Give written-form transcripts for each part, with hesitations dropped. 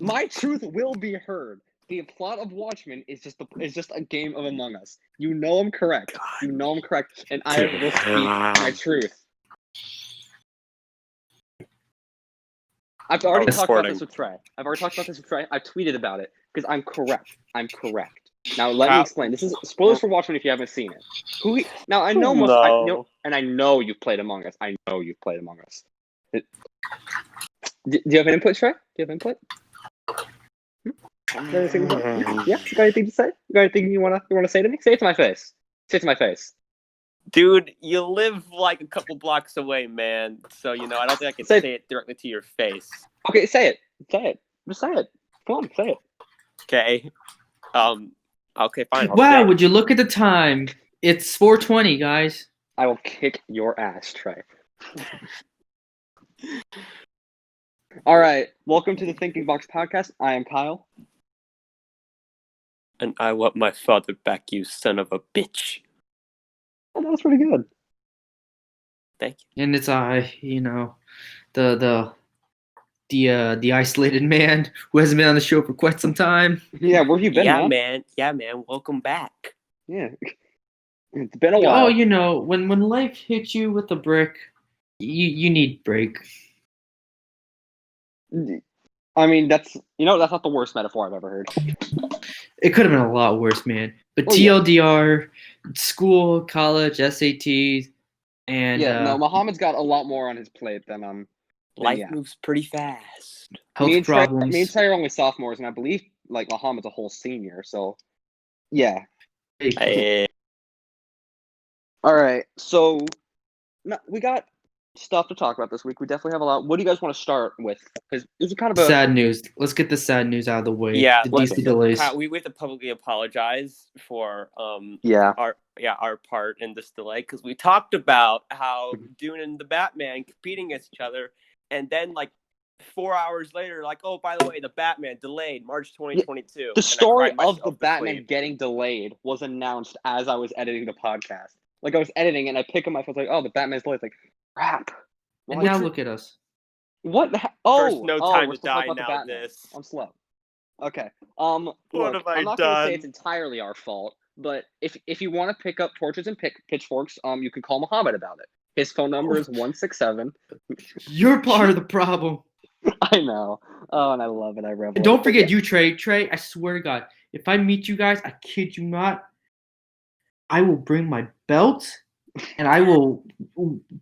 My truth will be heard. The plot of Watchmen is just a game of Among Us. You know I'm correct. You know I'm correct, and I will speak my truth. I've already talked about this with Trey. I've tweeted about it because I'm correct. Now let me explain. This is spoilers for Watchmen if you haven't seen it. I know and I know you've played Among Us. Do you have an input, Trey? Do you have input? Yeah, you got anything to say? You got anything you wanna say to me? Say it to my face. Dude, you live like a couple blocks away, man. So I don't think I can say it directly to your face. Okay, say it. Just say it. Come on, say it. Okay. Okay, fine. Wow, would you look at the time? It's 4:20, guys. I will kick your ass, Trey. All right, welcome to the Thinking Box podcast. I am Kyle. And I want my father back, you son of a bitch. Oh, that was pretty good. Thank you. And it's the isolated man who hasn't been on the show for quite some time. Yeah, where have you been, man? Yeah, man. Welcome back. Yeah. It's been a while. Oh, when life hits you with a brick, you need break. I mean, that's not the worst metaphor I've ever heard. It could have been a lot worse, man. But TLDR, school, college, SATs, and Mohammed's got a lot more on his plate than life moves pretty fast. Health problems. Me and Trey are only sophomores, and I believe Mohammed's a whole senior. So, yeah. All right, so we got stuff to talk about this week. We definitely have a lot. What do you guys want to start with? Because this is kind of sad news. Let's get the sad news out of the way. Yeah, the DC delays. We have to publicly apologize for our part in this delay, because we talked about how Dune and the Batman competing against each other, and then 4 hours later, oh, by the way, the Batman delayed March 2022. The story of the Batman getting delayed was announced as I was editing the podcast. I was editing and I pick up my phone, oh, the Batman's delayed. Crap. And now look at us. What? First, no time to die now. I'm slow. Okay. What have I done? I'm not going to say it's entirely our fault, but if you want to pick up torches and pitchforks, you can call Mohammad about it. His phone number is 167. You're part of the problem. I know. Oh, and I love it. I revel. And don't forget you, Trey. Trey, I swear to God, if I meet you guys, I kid you not, I will bring my belt and I will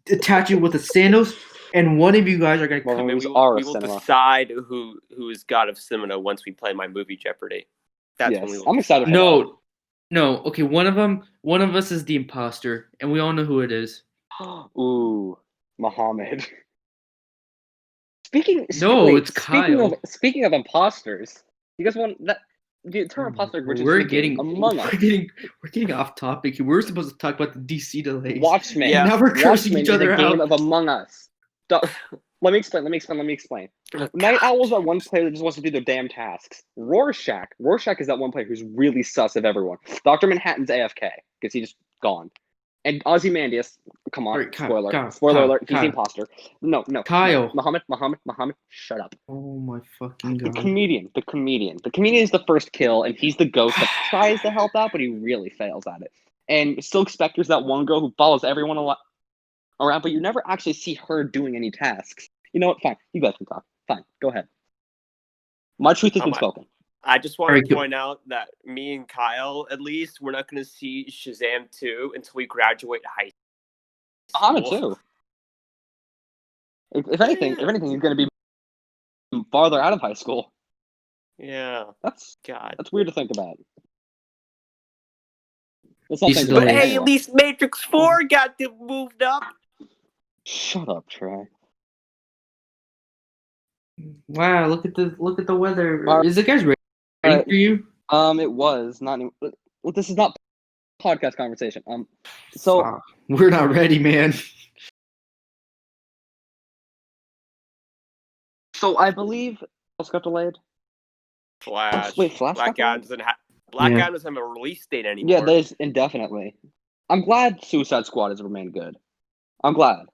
attach it with a sandals, and one of you guys are going to come in. We will decide who is God of Cinema once we play my movie Jeopardy. That's when we will. I'm excited. No. Okay, one of us is the imposter, and we all know who it is. Ooh, Mohammad. It's Kyle. Speaking of imposters, you guys want that? The term imposter, which we're is getting Among Us. We're getting off topic. We were supposed to talk about the DC delays. Watchmen. Yeah. Now we're cursing each other out. Game of Among Us. Let me explain. Night Owls are one player that just wants to do their damn tasks. Rorschach is that one player who's really sus of everyone. Dr. Manhattan's AFK because he's just gone. And Ozymandias, come on, right, spoiler alert, he's the imposter. No. Kyle. Mohammad, shut up. Oh my fucking God. The comedian. The comedian is the first kill, and he's the ghost that tries to help out, but he really fails at it. And Silk Spectre's that one girl who follows everyone around, but you never actually see her doing any tasks. You know what? Fine. You guys can talk. Fine. Go ahead. My truth has been spoken. I just want to point out that me and Kyle, at least, we're not going to see Shazam 2 until we graduate high school. Mohammad too. If anything, you're going to be farther out of high school. Yeah. That's weird to think about. But hey, at least Matrix 4 got moved up. Shut up, Trey. Wow, look at the weather. Is it guys ready for you? It was not. Well, this is not podcast conversation. So we're not ready, man. So I believe else got delayed. Flash. Wait, Flash. Black Adam doesn't have a release date anymore. Yeah, there's indefinitely. I'm glad Suicide Squad has remained good. I'm glad.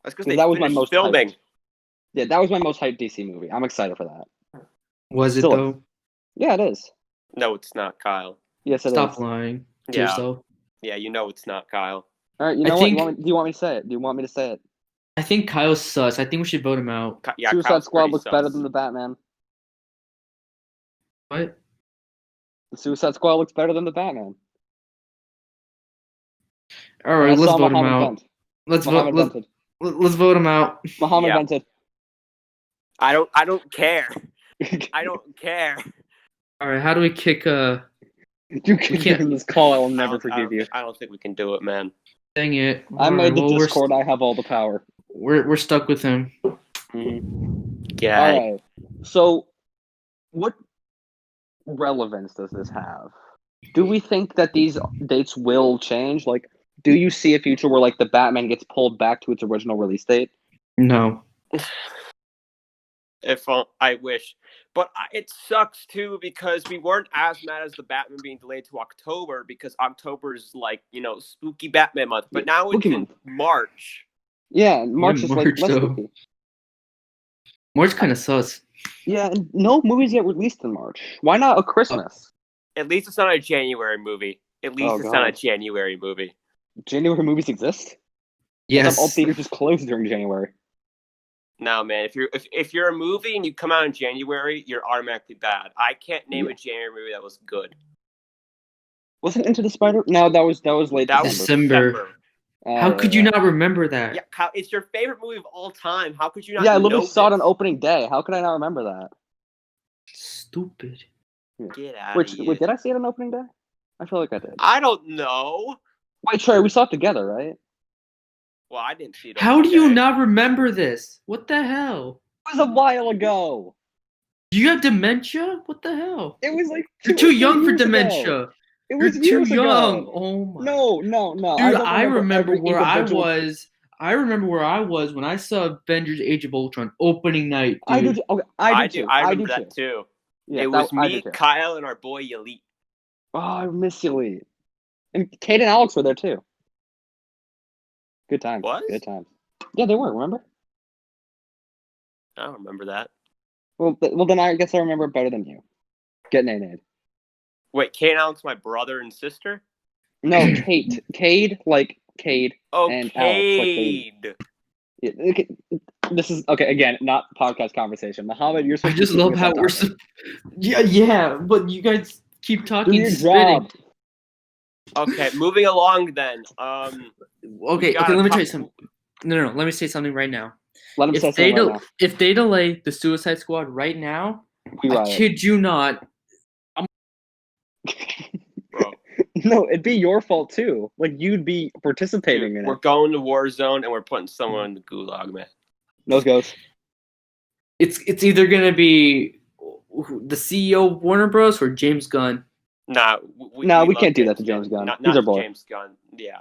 That's because that was my most filming. Yeah, that was my most hyped DC movie. I'm excited for that. Was it Still, though? Yeah, it is. No, it's not, Kyle. Yes, it is. Stop lying to yourself. Yeah, you know it's not, Kyle. All right, you know what? Do you want me to say it? Do you want me to say it? I think Kyle's sus. I think we should vote him out. Yeah, Suicide Kyle's Squad pretty looks sus. better than the Batman. What? The Suicide Squad looks better than the Batman. All right, let's vote him Mohammad out. Vent. Let's Mohammad vote. vented. Let's vote him out. Mohammad vented. I don't care. I don't care. All right, how do we kick? You can give him this call. I will never forgive you. I don't think we can do it, man. Dang it! I made the Discord. I have all the power. We're stuck with him. Yeah. All right. So, what relevance does this have? Do we think that these dates will change? Like, do you see a future where, like, the Batman gets pulled back to its original release date? No. If I wish, but it sucks too because we weren't as mad as the Batman being delayed to October because October is like spooky Batman month, but now it's in March. Yeah, March is like less spooky. March kind of sus. Yeah, and no movies get released in March. Why not a Christmas? At least it's not a January movie. Not a January movie. January movies exist? Yes. All theaters just closed during January. No, man. If you're a movie and you come out in January, you're automatically bad. I can't name a January movie that was good. Wasn't Into the Spider? No, that was late December. How could you not remember that? Yeah, it's your favorite movie of all time. How could you not? Yeah, I literally saw it on opening day. How could I not remember that? Stupid. Get out of here. Wait, did I see it on opening day? I feel like I did. I don't know. Wait, Trey, we saw it together, right? Well, I didn't see it. How do you not remember this? What the hell? It was a while ago. Do you have dementia? What the hell? It was like you're too young for dementia. You're too young. Oh my. No. Dude, I remember where I was. I remember where I was when I saw Avengers: Age of Ultron opening night. Dude. I do too. I remember that too. Yeah, it was me, Kyle, and our boy Yalit. Oh, I miss Yalit. And Kate and Alex were there too. Good times. What? Good times. Yeah, they were. Remember? I don't remember that. Well, then I guess I remember it better than you. Getting A-Nade. Wait, Kate and Alex, my brother and sister? No, Kate. Cade, like Cade. Oh, and Cade. Alex, like this is okay. Again, not podcast conversation. Mohammad, you're supposed I just love how we're. Yeah, but you guys keep talking. Do your job. Okay, moving along then. Okay. Let me tell you something. No. Let me say something right now. Let him say something right now. If they delay the Suicide Squad right now, I kid you not. Bro. No, it'd be your fault too. Like you'd be participating in it. We're going to Warzone and we're putting someone in the gulag, man. Nose goes. It's either gonna be the CEO of Warner Bros. Or James Gunn. Nah, we can't do that to James Gunn. Not He's our boy. James Gunn. Yeah.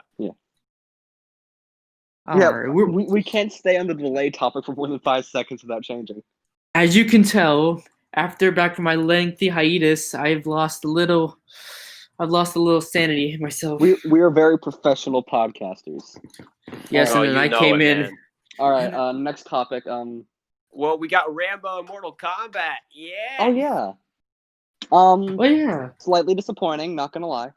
Right. We can't stay on the delay topic for more than 5 seconds without changing. As you can tell, back from my lengthy hiatus, I've lost a little sanity myself. We are very professional podcasters. Yes, and then I came in. Man. All right. Next topic. Well, we got Rambo and Mortal Kombat. Yeah. Oh yeah. Oh yeah. Slightly disappointing. Not gonna lie.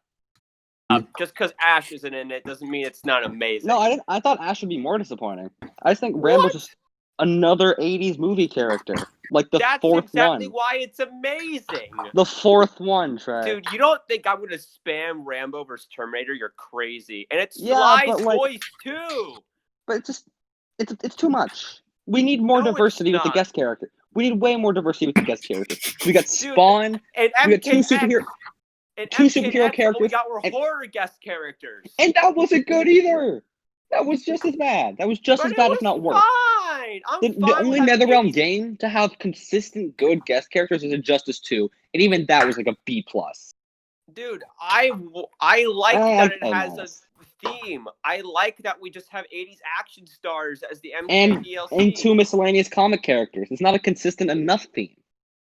Just because Ash isn't in it doesn't mean it's not amazing. No, I didn't. I thought Ash would be more disappointing. I just think Rambo's just another '80s movie character, like the fourth one. That's exactly why it's amazing. The fourth one, Trey. Dude, you don't think I'm gonna spam Rambo versus Terminator? You're crazy. And it's Sly's voice too. But it's too much. We need more diversity with the guest character. We need way more diversity with the guest characters. We got Spawn. And we got two superhero characters. We got horror guest characters. And that wasn't good either. That was just as bad. That was just as bad, if not worse. Fine. The only NetherRealm game to have consistent good guest characters is Injustice 2, and even that was like a B+. Dude, I like that it has a theme. I like that we just have 80s action stars as the MK DLC. And two miscellaneous comic characters. It's not a consistent enough theme.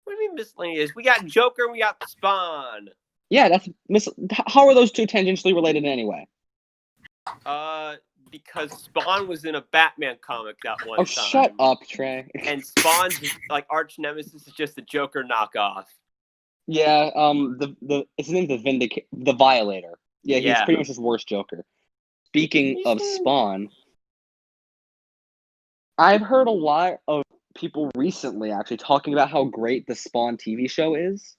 What do you mean miscellaneous? We got Joker and we got Spawn. Yeah, how are those two tangentially related in any way? because Spawn was in a Batman comic that one time. Oh, shut up, Trey. And Spawn's like arch nemesis is just a Joker knockoff. Yeah, his name's the Violator. Yeah, he's pretty much his worst Joker. Speaking of Spawn, I've heard a lot of people recently actually talking about how great the Spawn TV show is.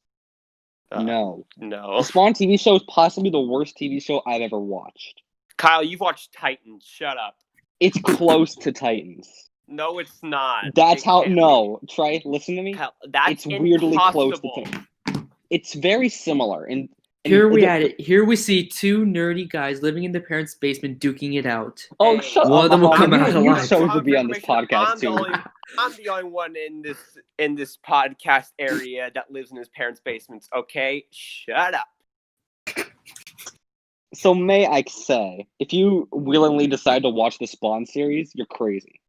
No. The Spawn TV show is possibly the worst TV show I've ever watched. Kyle, you've watched Titans. Shut up. It's close to Titans. No, it's not. That's no. Trey, listen to me. Kyle, that's it's weirdly close to Titans. It's very similar. And here we see two nerdy guys living in their parents' basement duking it out. Oh, shut up. One of them will come out alive. You're so to be on this podcast, too. I'm the only one in this podcast area that lives in his parents' basements, okay? Shut up. So may I say, if you willingly decide to watch the Spawn series, you're crazy.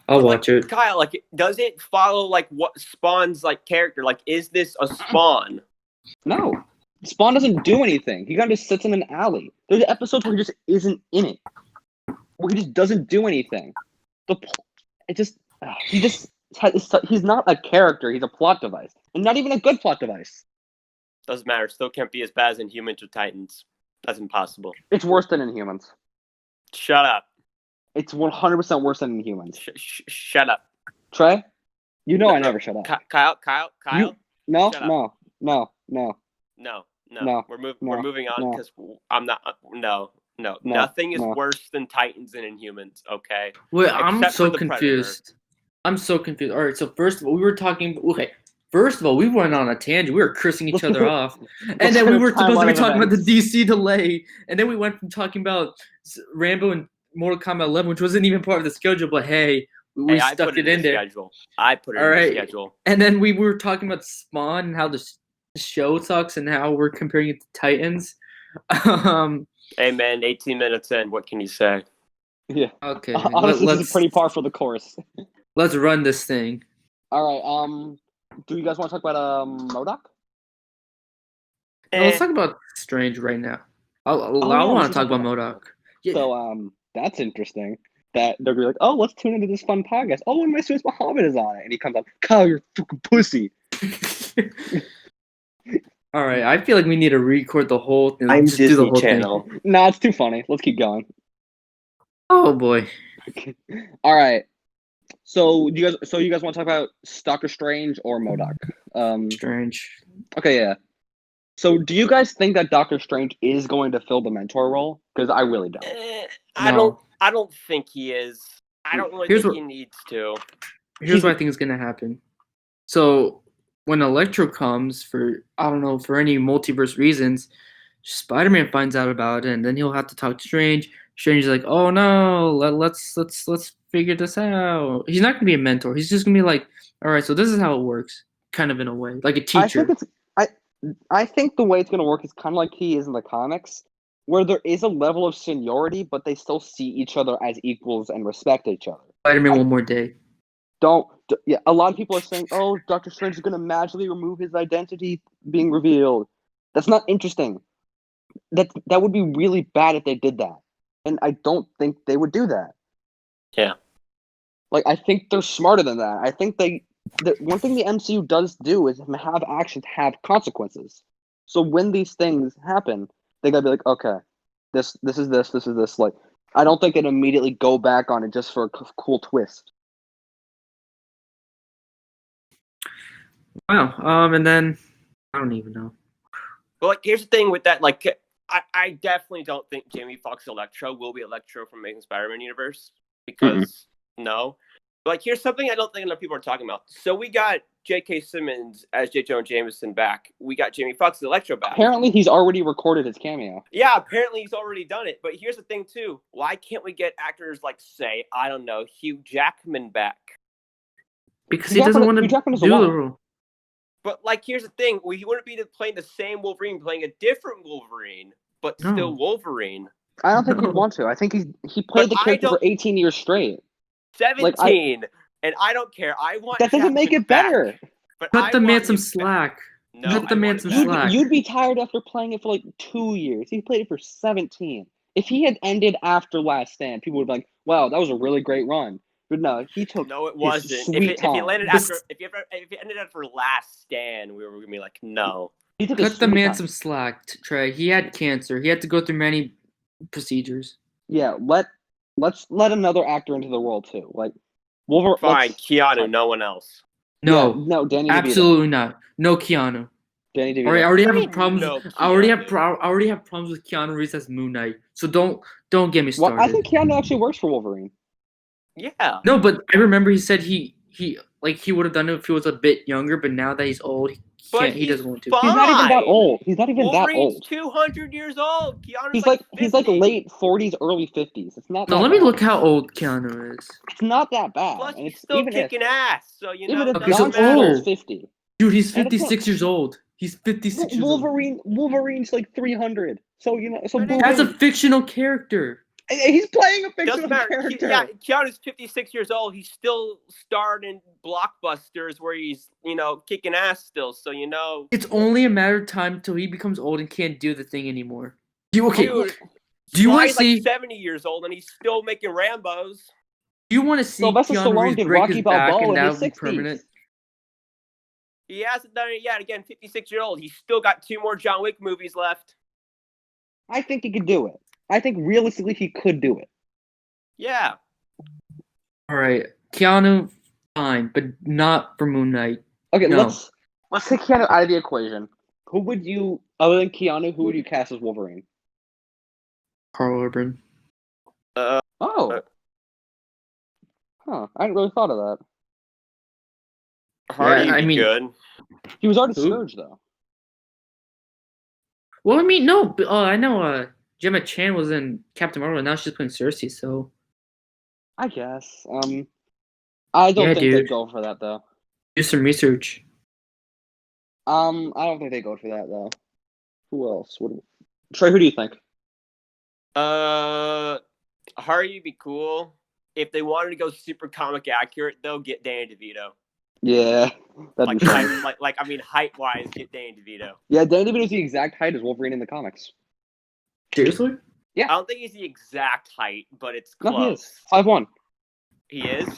I'll watch it. Kyle, does it follow, what Spawn's, character? Is this a Spawn? No. Spawn doesn't do anything. He kind of just sits in an alley. There's episodes where he just isn't in it. Where he just doesn't do anything. He's not a character. He's a plot device. And not even a good plot device. Doesn't matter. Still can't be as bad as Inhumans or Titans. That's impossible. It's worse than Inhumans. Shut up. It's 100% worse than Inhumans. Shut up. Trey? I never shut up. Kyle? No. We're moving on because I'm not. No. Nothing is worse than Titans and Inhumans. Okay. Wait, I'm so confused. I'm so confused. All right. So first of all, we went on a tangent. We were cursing each other off, and then we were supposed to be talking about the DC delay, and then we went from talking about Rambo and Mortal Kombat 11, which wasn't even part of the schedule. But hey, we stuck it in there. Schedule. I put it in the schedule. And then we were talking about Spawn and how the show sucks and how we're comparing it to Titans. Hey man, 18 minutes in. What can you say? Yeah. Okay. Honestly, this is pretty par for the course. Let's run this thing. All right. Do you guys want to talk about MODOK? Let's talk about Strange right now. I want to talk about MODOK. Yeah. So that's interesting. That they're gonna be like, oh, let's tune into this fun podcast. Oh, one of my students, Mohammad, is on it, and he comes up, Kyle, you're fucking pussy. All right, I feel like we need to record the whole thing. I'm Disney do the whole Channel. Thing. Nah, it's too funny. Let's keep going. Oh boy. All right. So you guys want to talk about Doctor Strange or MODOK? Strange. Okay, yeah. So do you guys think that Doctor Strange is going to fill the mentor role? Because I really don't. I don't think he is. I don't really think he needs to. Here's what I think is going to happen. So when Electro comes for any multiverse reasons, Spider-Man finds out about it, and then he'll have to talk to Strange. Strange is like, "Oh no, let's figure this out." He's not gonna be a mentor. He's just gonna be like, "All right, so this is how it works," kind of in a way, like a teacher. I think the way it's gonna work is kind of like he is in the comics, where there is a level of seniority, but they still see each other as equals and respect each other. Spider-Man One More Day. A lot of people are saying, "Oh, Doctor Strange is gonna magically remove his identity being revealed." That's not interesting. That would be really bad if they did that. And I don't think they would do that. Yeah. I think they're smarter than that. I think one thing the MCU does do is have actions have consequences. So when these things happen, they gotta be like, okay, this is this. I don't think it immediately go back on it just for a cool twist. Wow. And then I don't even know. Well, here's the thing with that. I definitely don't think Jamie Foxx Electro will be Electro from Amazing Spider-Man universe because no. But here's something I don't think enough people are talking about. So we got J.K. Simmons as J. Jonah Jameson back. We got Jamie Foxx Electro back. Apparently, he's already recorded his cameo. Yeah, apparently he's already done it. But here's the thing too: why can't we get actors like, say, I don't know, Hugh Jackman back? Because he doesn't want to do the role. But here's the thing: he wouldn't be playing the same Wolverine, playing a different Wolverine, but still Wolverine. I don't think he'd want to. I think he played the character for 18 years straight. 17, and I don't care. I want that doesn't make it better. But cut the man some slack. No, cut the man some slack. You'd be tired after playing it for 2 years. He played it for 17. if he had ended after Last Stand, people would be like, "Wow, that was a really great run." But no, he took No, it his wasn't. sweet time. If he landed after, if he ended after Last Stand, we were gonna be like, no. He took his Cut the sweet man time. some slack, Trey. He had cancer. He had to go through many procedures. Yeah, let's let another actor into the role too. Like Wolverine. Fine, Keanu, no one else. No, Yeah, no, Danny DeVito. absolutely not. No Keanu. Danny DeVito. All right, I already have problems. No I already have Keanu. I already have problems with Keanu Reeves as Moon Knight. So don't get me Well, started. I think Keanu actually works for Wolverine. Yeah. No, but I remember he said he would have done it if he was a bit younger, but now that he's old, he doesn't want to. Fine. He's not even that old. He's not even Wolverine's that old. 200 years old. Keanu's He's 50. like late 40s, early 50s. It's not. No, that let me bad. look how old Keanu is. It's not that bad. Plus, and he's it's still even kicking ass. So you know, even it if Okay, doesn't so matter. old. 50. Dude, he's And it's 56 years old. He's 56 years old. Wolverine's like 300. So you know, so But it- That's a Wolverine. fictional character. He's playing a fictional Doesn't matter. character. Keanu's 56 years old. He's still starred in blockbusters where he's, kicking ass still. So, It's only a matter of time till he becomes old and can't do the thing anymore. Dude, do you want to Sly's see? like 70 years old and he's still making Rambos. Do you want to see Sylvester Keanu Stallone Reeves did break Rocky his back Balboa and in that his would be 60s. permanent? He hasn't done it yet. Again, 56-year-old. He's still got 2 more John Wick movies left. I think he could do it. I think realistically he could do it. Yeah. All right, Keanu, fine, but not for Moon Knight. Okay, No. let's take Keanu out of the equation. Who would you, other than Keanu, who would you cast as Wolverine? Carl Urban. Oh. Huh. I hadn't really thought of that. Hardy would be good. He was already Who? Scourge, though. Well, I mean, no. I know Gemma Chan was in Captain Marvel, and now she's playing Cersei, so. I guess. I don't think dude. they'd go for that, though. Do some research. I don't think they'd go for that, though. Who else? Trey, who do you think? Hardy would be cool. If they wanted to go super comic accurate, they'll get Danny DeVito. Yeah. Height-wise, get Danny DeVito. Yeah, Danny DeVito's the exact height as Wolverine in the comics. Seriously? Yeah. I don't think he's the exact height, but it's close. No, he is. 5'1". He is?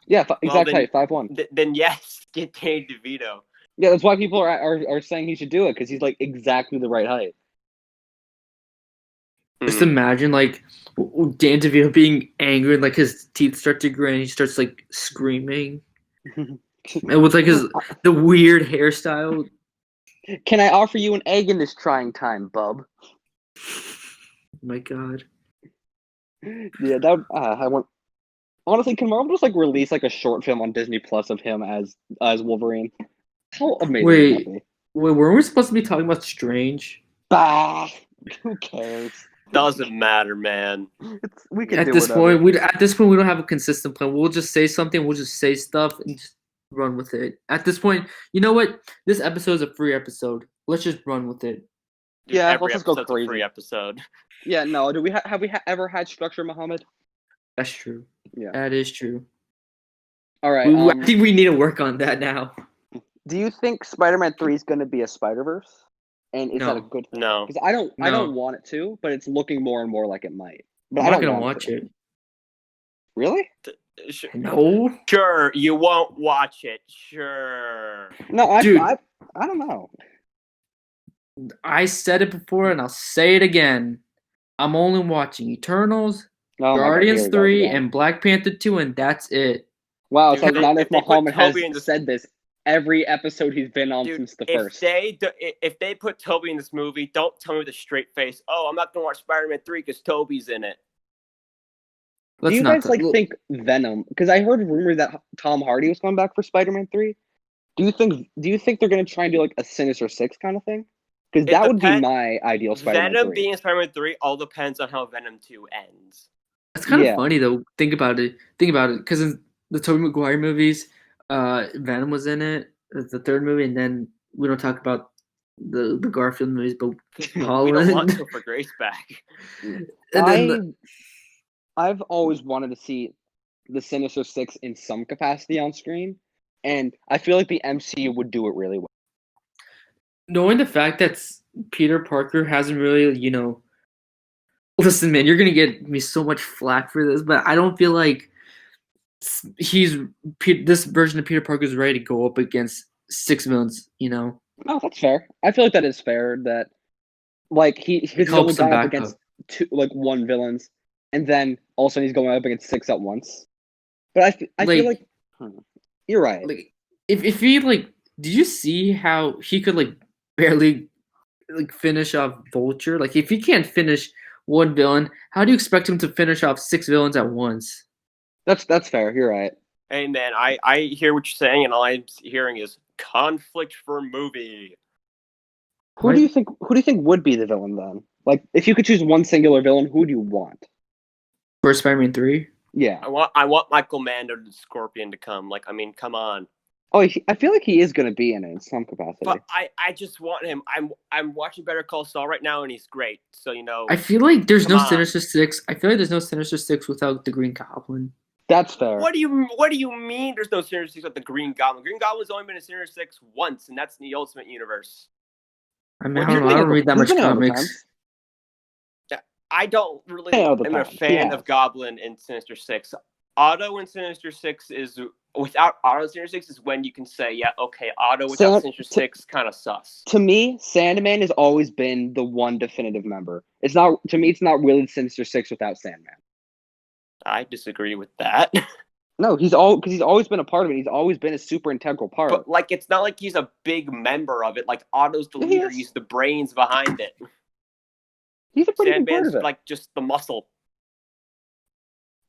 Yeah, exact height, 5'1". Then yes, get Danny DeVito. Yeah, that's why people are saying he should do it, because he's like exactly the right height. Just imagine Dan DeVito being angry and like his teeth start to grin and he starts like screaming. And with like the weird hairstyle. Can I offer you an egg in this trying time, bub? Oh my God. Yeah, I want. Honestly, can Marvel just like release like a short film on Disney Plus of him as Wolverine? How amazing would that be? Wait, weren't we supposed to be talking about Strange? Bah, who cares? Doesn't matter, man. We can at do this whatever. point. At this point, we don't have a consistent plan. We'll just say something. We'll just say stuff and just run with it. At this point, you know what? This episode is a free episode. Let's just run with it. Dude, Yeah, every let's just go episode's crazy. a free episode. Yeah, no. Do we have we ever had structure, Mohammad? That's true. Yeah, that is true. All right. I think we need to work on that now. Do you think Spider-Man 3 is going to be a Spider-Verse? And is that a good thing? No. Because I don't want it to, but it's looking more and more like it might. But I'm I not don't gonna want watch to. it. Really? No. Sure, you won't watch it. Sure. No, Dude. I don't know. I said it before and I'll say it again. I'm only watching Eternals, Guardians 3, and Black Panther 2, and that's it. Wow, Dude, it's like not if Mohammad has Toby in this... said this every episode he's been on since the first. If they put Toby in this movie, don't tell me with a straight face, oh, I'm not going to watch Spider-Man 3 because Toby's in it. Do you guys think Venom? Because I heard rumors that Tom Hardy was coming back for Spider-Man 3. Do you think they're going to try and do like a Sinister Six kind of thing? Because that would be my ideal Spider-Man 3. Venom being Spider-Man 3 all depends on how Venom 2 ends. That's kind of funny though. Think about it. Because in the Tobey Maguire movies, Venom was in it. The third movie, and then we don't talk about the Garfield movies, but Holland. We don't want to for Grace back. I've always wanted to see the Sinister Six in some capacity on screen, and I feel like the MCU would do it really well. Knowing the fact that Peter Parker hasn't really, Listen, man, you're gonna get me so much flack for this, but I don't feel like this version of Peter Parker is ready to go up against 6 villains. Oh, that's fair. I feel like that is fair. That like he's only gone up against one villains, and then all of a sudden he's going up against 6 at once. But I feel like you're right. Like if he did you see how he could barely finish off Vulture? Like if he can't finish one villain, how do you expect him to finish off 6 villains at once? That's fair. You're right. Hey man, I hear what you're saying, and all I'm hearing is conflict for movie. Who do you think would be the villain then? Like, if you could choose one singular villain, who do you want? For Spider-Man 3? Yeah. I want Michael Mann or the Scorpion to come. Like, I mean, come on. Oh, I feel like he is going to be in it in some capacity. But I just want him. I'm watching Better Call Saul right now, and he's great. So, I feel like there's no Sinister Six. I feel like there's no Sinister Six without the Green Goblin. That's fair. What do you mean there's no Sinister Six without the Green Goblin? Green Goblin's only been in Sinister Six once, and that's in the Ultimate Universe. I mean, I don't read that much comics. Yeah, I don't really am a fan of Goblin in Sinister Six. Otto in Sinister Six is without Otto in Sinister Six is when you can say, yeah, okay, Otto without Sinister Six kind of sus. To me, Sandman has always been the one definitive member. It's not really Sinister Six without Sandman. I disagree with that. No, he's always been a part of it. He's always been a super integral part. But it's not like he's a big member of it. Like Otto's the leader, he's the brains behind it. He's a pretty big part Sandman's of it. like just the muscle.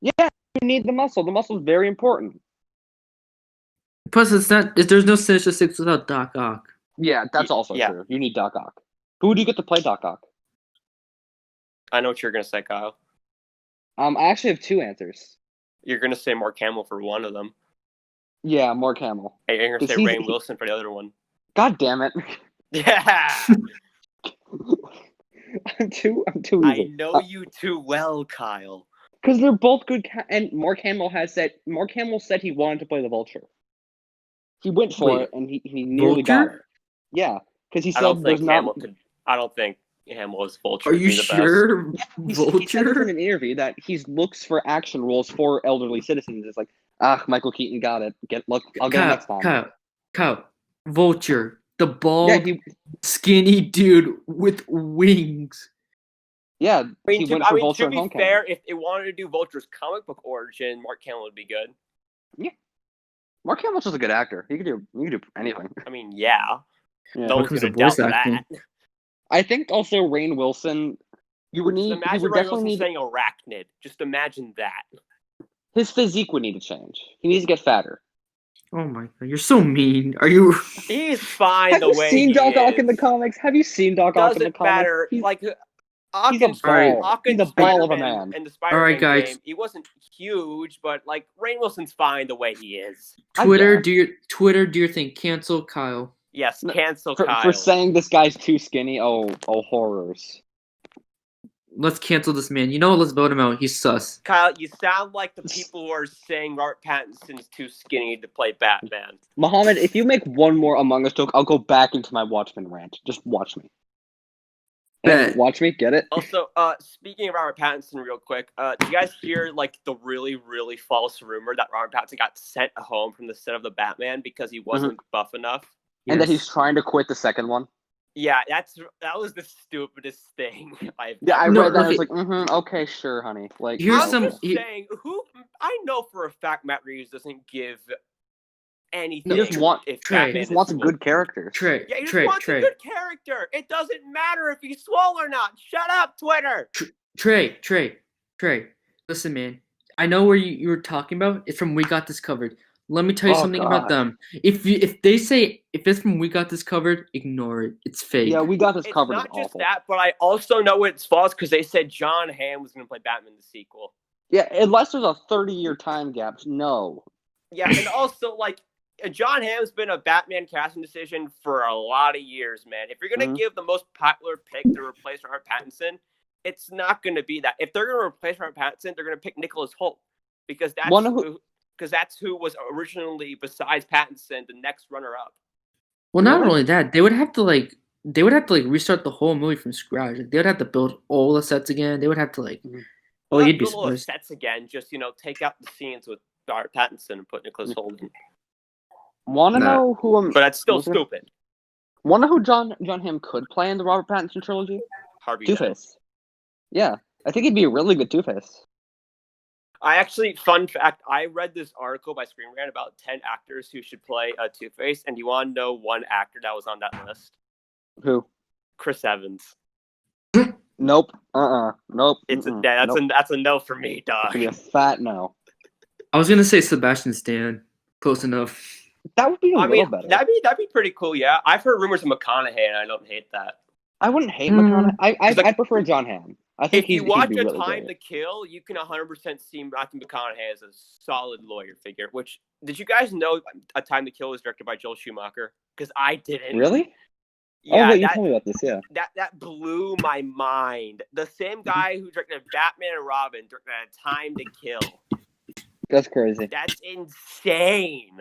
Yeah, you need the muscle. The muscle is very important. Plus, there's no Sinister Six without Doc Ock. Yeah, that's also true. You need Doc Ock. Who do you get to play Doc Ock? I know what you're gonna say, Kyle. I actually have 2 answers. You're gonna say Mark Hamill for one of them. Yeah, Mark Hamill. Hey, you're gonna say Rainn Wilson for the other one. God damn it! Yeah. I'm too easy. I know you too well, Kyle. Because they're both good, and Mark Hamill said he wanted to play the Vulture. He went for it, and he nearly got it. Yeah, because he said there's not. I don't think Hamill is Vulture. Are you sure? Vulture? He said in an interview that he looks for action roles for elderly citizens. It's like, Michael Keaton got it. I'll get it next time. Kyle, Vulture, the bald, skinny dude with wings. Yeah, to be fair, if they wanted to do Vulture's comic book origin, Mark Hamill would be good. Yeah, Mark Hamill's just a good actor. He could do anything. I mean, yeah. No one's gonna doubt that. I think also Rainn Wilson. You would definitely need saying arachnid. Just imagine that. His physique would need to change. He needs to get fatter. Oh my god, you're so mean. Are you? He's fine the way he is. Have you seen Doc Ock in the comics? Doesn't matter. He's a ball of a man. In the Spider-Man game, he wasn't huge, but Rainn Wilson's fine the way he is. Twitter, do your thing. Cancel Kyle. Yes, cancel Kyle. For saying this guy's too skinny. Oh, horrors. Let's cancel this man. You know what? Let's vote him out. He's sus. Kyle, you sound like the people who are saying Robert Pattinson's too skinny to play Batman. Mohammad, if you make one more Among Us joke, I'll go back into my Watchmen rant. Just watch me. Watch me, get it? Also, speaking of Robert Pattinson real quick, do you guys hear the really, really false rumor that Robert Pattinson got sent home from the set of the Batman because he wasn't buff enough? And that he's trying to quit the second one? Yeah, that was the stupidest thing I've read that. I was like, okay, sure, honey. Here's saying, I know for a fact Matt Reeves doesn't give anything. He just wants a good character. Trey, yeah, he just wants a good character. It doesn't matter if he's swole or not. Shut up, Twitter. Trey. Listen, man. I know where you were talking about. It's from We Got This Covered. Let me tell you something about them. If they say if it's from We Got This Covered, ignore it. It's fake. Yeah, We Got This Covered. It's not just that, but I also know it's false because they said John Hamm was going to play Batman in the sequel. Yeah, unless there's a 30-year time gap. No. Yeah, and also John Hamm's been a Batman casting decision for a lot of years, man. If you're going to give the most popular pick to replace Robert Pattinson, it's not going to be that. If they're going to replace Robert Pattinson, they're going to pick Nicholas Hoult because that's who was originally, besides Pattinson, the next runner-up. Well, not only that, they would have to they would have to like restart the whole movie from scratch. Like, they would have to build all the sets again. They would have to like. Oh, you'd be surprised. Sets again. Just take out the scenes with Robert Pattinson and put Nicholas Hoult in. Want to know who? But that's still stupid. Want to know who John Hamm could play in the Robert Pattinson trilogy? Harvey Two-Face. Yeah, I think he'd be a really good Two-Face. Fun fact, I read this article by Screen Rant about 10 actors who should play a Two-Face, and you want to know one actor that was on that list? Who? Chris Evans. Nope. Nope. That's a no for me, dog. It's gonna be a fat no. I was gonna say Sebastian Stan. Close enough. That would be a little better. That'd be pretty cool. Yeah, I've heard rumors of McConaughey, and I don't hate that. I wouldn't hate McConaughey. I prefer John Hamm. I think if you watch A really Time to Kill, you can 100% see Matthew McConaughey as a solid lawyer figure. Which, did you guys know A Time to Kill was directed by Joel Schumacher? Because I didn't. Really? Yeah, you told me about this. Yeah. That blew my mind. The same guy who directed Batman and Robin directed A Time to Kill. That's crazy. That's insane.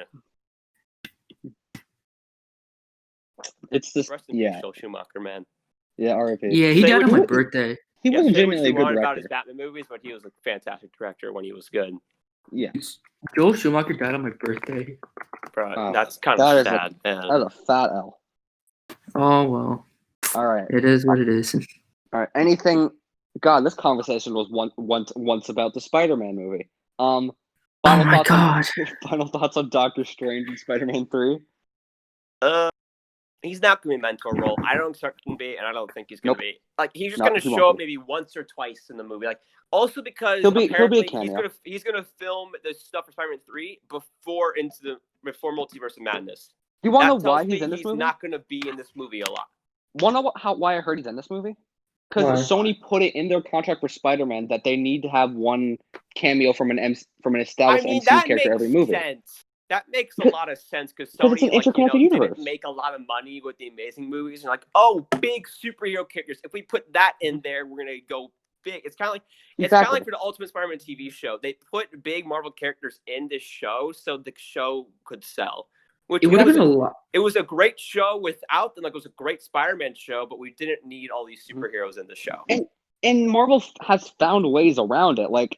It's just Joel Schumacher, man. Yeah, R.I.P. Yeah, he died on my birthday. He was legitimately a good director. About his Batman movies, but he was a fantastic director when he was good. Yeah. Joel Schumacher died on my birthday. Bro, that's kind of sad, man. That's a fat L. Oh, well. All right. It is what it is. All right. Anything... God, this conversation was once about the Spider-Man movie. Final thoughts on Doctor Strange and Spider-Man 3? He's not going to be a mentor role. I don't expect him to be, and I don't think he's going to be. Like, he's just going to show up maybe once or twice in the movie. Like, also because he'll be a cameo. He's going to film the stuff for Spider-Man 3 before Multiverse of Madness. You want to know why he's in this movie? He's not going to be in this movie a lot. Want to know why I heard he's in this movie? Because Sony put it in their contract for Spider-Man that they need to have one cameo from an established MCU character every movie. That makes a lot of sense because Sony didn't make a lot of money with the Amazing movies. And like, oh, big superhero characters. If we put that in there, we're gonna go big. It's kind of like for the Ultimate Spider-Man TV show. They put big Marvel characters in this show so the show could sell. Which it would have been a lot. It was a great show without them. Like, it was a great Spider-Man show, but we didn't need all these superheroes in the show. And Marvel has found ways around it. Like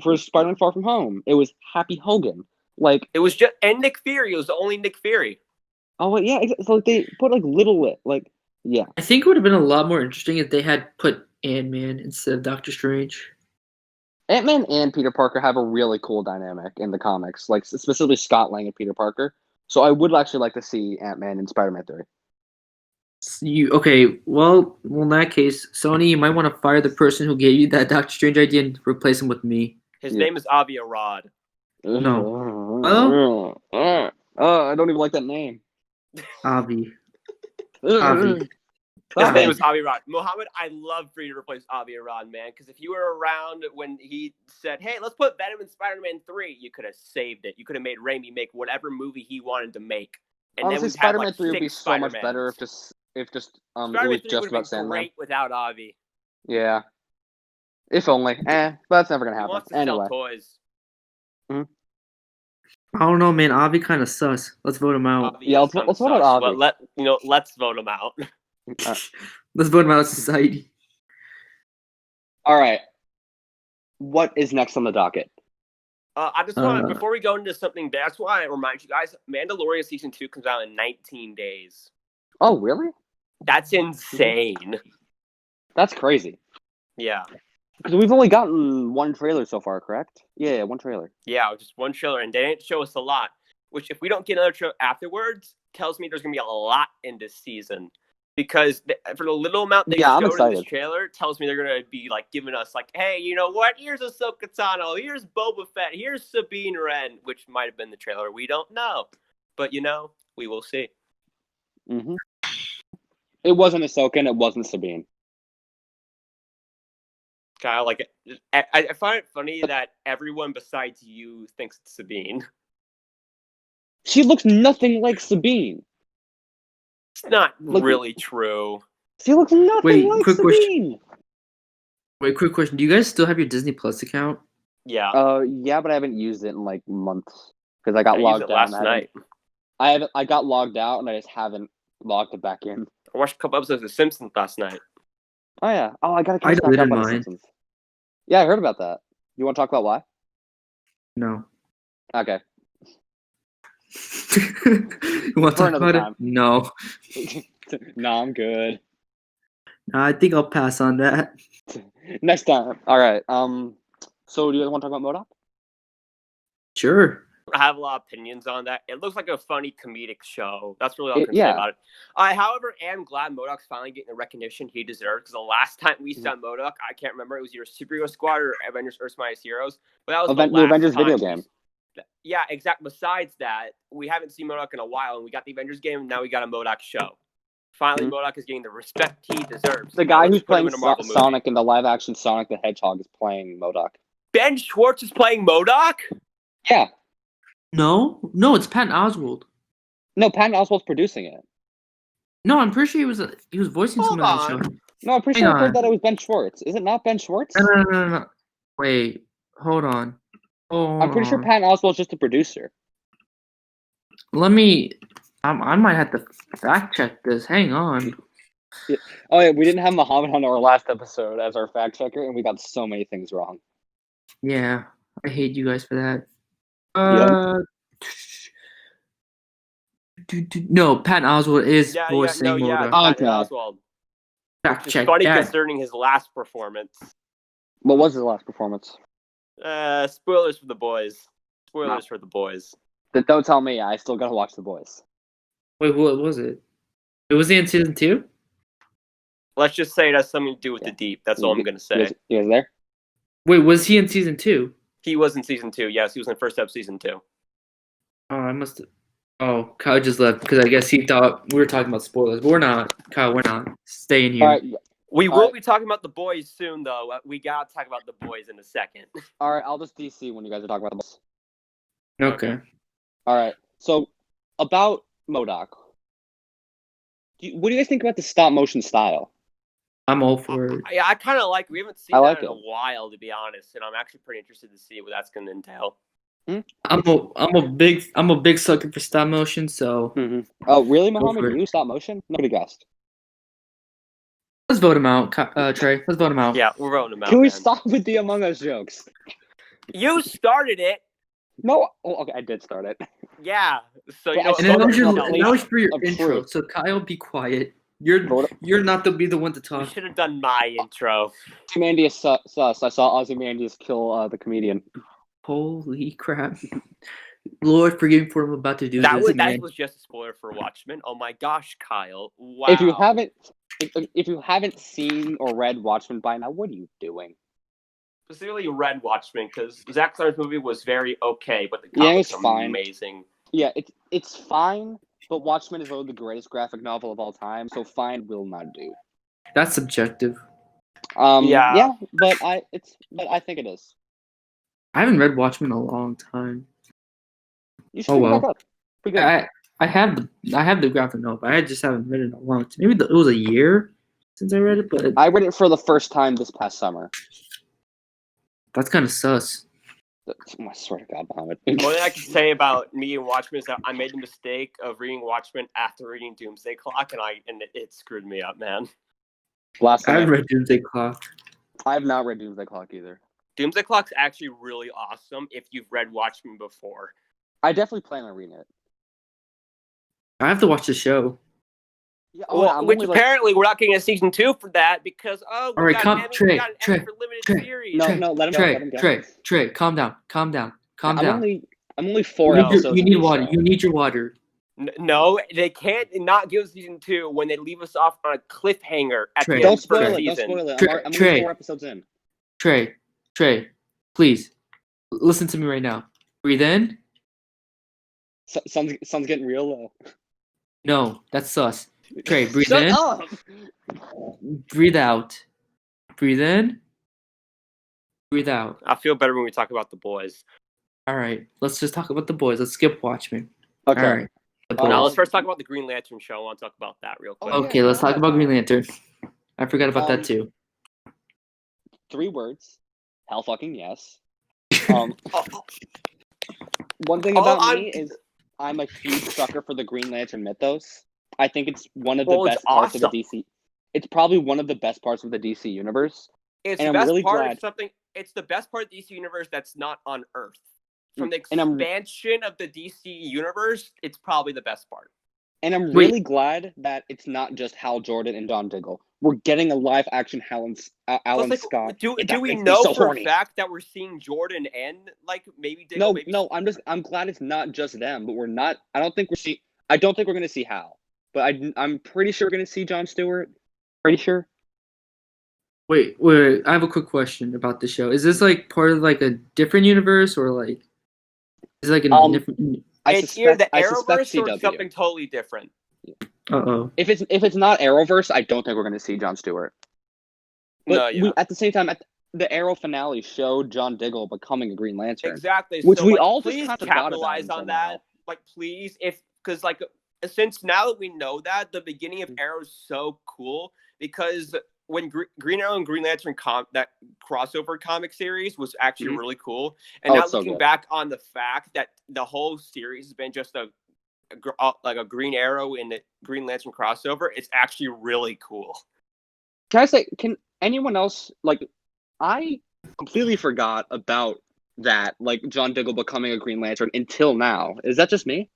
for Spider-Man Far From Home, it was Happy Hogan. Like, it was just, and Nick Fury. It was the only Nick Fury. Oh, well, yeah. So they put yeah. I think it would have been a lot more interesting if they had put Ant-Man instead of Doctor Strange. Ant-Man and Peter Parker have a really cool dynamic in the comics, like specifically Scott Lang and Peter Parker. So I would actually like to see Ant-Man in Spider-Man 3. Okay? Well, in that case, Sony, you might want to fire the person who gave you that Doctor Strange idea and replace him with me. His name is Avi Arad. No. I don't even like that name. Avi. His name was Avi Arad. Mohammad, I'd love for you to replace Avi Arad, man. Because if you were around when he said, hey, let's put Venom in Spider-Man 3, you could have saved it. You could have made Raimi make whatever movie he wanted to make. And honestly, then Spider-Man 3 would be so much better if it was just about Sandman. Great without Avi. Yeah. If only. But that's never going to happen. He wants to sell toys. Mm-hmm. I don't know, man. Avi kind of sus. Let's vote him out. Yeah, let's vote out Avi. Let's vote him out. Let's vote him out of society. All right. What is next on the docket? I just want to, before we go into something, that's why I remind you guys, Mandalorian Season 2 comes out in 19 days. Oh, really? That's insane. That's crazy. Yeah. Because we've only gotten one trailer so far, correct? Yeah, one trailer. Yeah, just one trailer, and they didn't show us a lot. Which, if we don't get another trailer afterwards, tells me there's going to be a lot in this season. Because for the little amount they showed in this trailer, tells me they're going to be like giving us like, hey, you know what? Here's Ahsoka Tano, here's Boba Fett, here's Sabine Wren, which might have been the trailer. We don't know. But, we will see. Mm-hmm. It wasn't Ahsoka and it wasn't Sabine. Kyle, like, I find it funny that everyone besides you thinks it's Sabine. She looks nothing like Sabine. It's not really true. She looks nothing like Sabine. Quick question. Do you guys still have your Disney Plus account? Yeah. Yeah, but I haven't used it in like months because I got logged out last night. I got logged out and I just haven't logged it back in. I watched a couple episodes of The Simpsons last night. Oh yeah. Oh, I gotta catch back up on The Simpsons. Yeah, I heard about that. You want to talk about why? No. Okay. You want to talk about it? No. No, I'm good. I think I'll pass on that. Next time. All right. So do you guys want to talk about MODOK? Sure. I have a lot of opinions on that. It looks like a funny comedic show. That's really all I can say about it. I, however, am glad MODOK's finally getting the recognition he deserves, because the last time we saw MODOK, I can't remember, it was either Superhero Squad or Avengers Earth's Mightiest Heroes. But that was the last Avengers time video game. Yeah, exactly. Besides that, we haven't seen MODOK in a while, and we got the Avengers game, and now we got a MODOK show. Finally, MODOK is getting the respect he deserves. The guy who's playing Sonic in the live-action Sonic the Hedgehog is playing MODOK. Ben Schwartz is playing MODOK? Yeah. No, it's Patton Oswalt. No, Patton Oswalt's producing it. No, I'm pretty sure he was voicing someone on the show. No, I'm pretty sure I heard that it was Ben Schwartz. Is it not Ben Schwartz? No. Wait, hold on. I'm pretty sure Patton Oswalt's just a producer. Let me. I might have to fact check this. Hang on. Yeah. Oh yeah, we didn't have Mohammad on our last episode as our fact checker, and we got so many things wrong. Yeah, I hate you guys for that. No, Patton Oswalt is voicing MODOK. Patton Oswalt. Fact check. Funny concerning his last performance. What was his last performance? Spoilers for the boys. For the boys. Don't tell me. I still gotta watch The Boys. Wait, what was it? Was he in season 2? Let's just say it has something to do with the deep. That's all I'm gonna say. He was there? Wait, was he in season 2? He was in season 2. Yes, he was in the first episode of season 2. Oh, I must have. Oh, Kyle just left because I guess he thought we were talking about spoilers. But we're not. Kyle, we're not. Stay in here. All right. We will be talking about The Boys soon, though. We got to talk about The Boys in a second. All right, I'll just DC when you guys are talking about The Boys. Okay. All right. So, about MODOK. What do you guys think about the stop-motion style? I'm all for it. Yeah, I kind of like it. We haven't seen that in a while, to be honest, and I'm actually pretty interested to see what that's going to entail. I'm a big sucker for stop motion, so. Mm-hmm. Oh, really, Mohammad? You stop motion? Nobody guessed. Let's vote him out, Trey. Let's vote him out. Yeah, we're voting him out. Can we stop with the Among Us jokes? You started it. No. Oh, okay, I did start it. Yeah. So that was for your intro. So Kyle, be quiet. You're not to be the one to talk. You should have done my intro. Ozymandias sus. I saw Ozymandias kill the comedian. Holy crap! Lord, forgive me for what I'm about to do. That was just a spoiler for Watchmen. Oh my gosh, Kyle! Wow. If you haven't seen or read Watchmen by now, what are you doing? Specifically read Watchmen, because Zack Snyder's movie was very okay, but the comics are amazing. Yeah, it's fine, but Watchmen is one of the greatest graphic novel of all time, so fine will not do. That's subjective. Yeah, but I think it is. I haven't read Watchmen in a long time. You should pick it back up. Pretty good. I have the graphic novel, but I just haven't read it in a long time. Maybe it was a year since I read it, but I read it for the first time this past summer. That's kind of sus. I swear to God, Mohammad. One thing I can say about me and Watchmen is that I made the mistake of reading Watchmen after reading Doomsday Clock, and it screwed me up, man. I've read Doomsday Clock. I have not read Doomsday Clock either. Doomsday Clock's actually really awesome if you've read Watchmen before. I definitely plan on reading it. I have to watch the show. Yeah, which apparently we're not getting a season 2 for that because all right, Trey, No, let him go. Trey, calm down. I'm only 4 episodes. You need water. You need your water. No, they can't not give us season 2 when they leave us off on a cliffhanger at the end Don't of the spoil season. I'm only 4 episodes in. Trey, please listen to me right now. Breathe in. Sun's getting real low. No, that's sus. Trey, breathe Shut in. Up. Breathe out. Breathe in. Breathe out. I feel better when we talk about The Boys. All right, let's just talk about The Boys. Let's skip Watchmen. Okay. All right. Now let's first talk about the Green Lantern show. I want to talk about that real quick. Okay, let's talk about Green Lantern. I forgot about that too. 3 words. Hell fucking yes. One thing about me is I'm a huge sucker for the Green Lantern mythos. I think it's one of the best parts of the DC. It's probably one of the best parts of the DC universe. It's the best part of something. It's the best part of the DC universe that's not on Earth. From the expansion of the DC universe, it's probably the best part. And I'm really glad that it's not just Hal Jordan and John Diggle. We're getting a live-action Alan Scott. Do we know for a fact that we're seeing Jordan and maybe Diggle? No. I'm glad it's not just them. But we're not. I don't think we're going to see Hal. But I'm pretty sure we're going to see Jon Stewart. Pretty sure. Wait. I have a quick question about the show. Is this part of a different universe or is it a different? It's either the Arrowverse or something totally different. Uh-oh. If it's not Arrowverse, I don't think we're going to see Jon Stewart. But at the same time, the Arrow finale showed John Diggle becoming a Green Lantern. Exactly. Which so, we all please just capitalize on that. Please, because since now that we know that, the beginning of Arrow is so cool because when Green Arrow and Green Lantern that crossover comic series was actually really cool. And now looking back on the fact that the whole series has been just a Green Arrow and the Green Lantern crossover, it's actually really cool. Can I say, can anyone else, I completely forgot about that, John Diggle becoming a Green Lantern until now. Is that just me?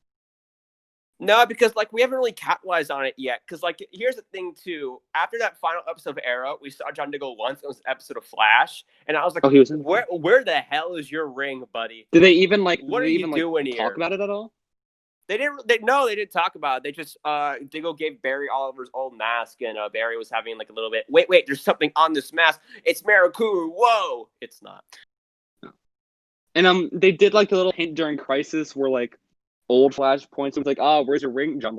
No, because we haven't really capitalized on it yet. Because here's the thing too. After that final episode of Arrow, we saw John Diggle once. It was an episode of Flash, and I was like, "Where the hell is your ring, buddy?" Did they even What are you doing here? Talk about it at all? They didn't. They didn't talk about it. They just Diggle gave Barry Oliver's old mask, and Barry was having a little bit. Wait, there's something on this mask. It's Marakuru. Whoa, it's not. And they did a little hint during Crisis where old Flash points. It was where's your ring? John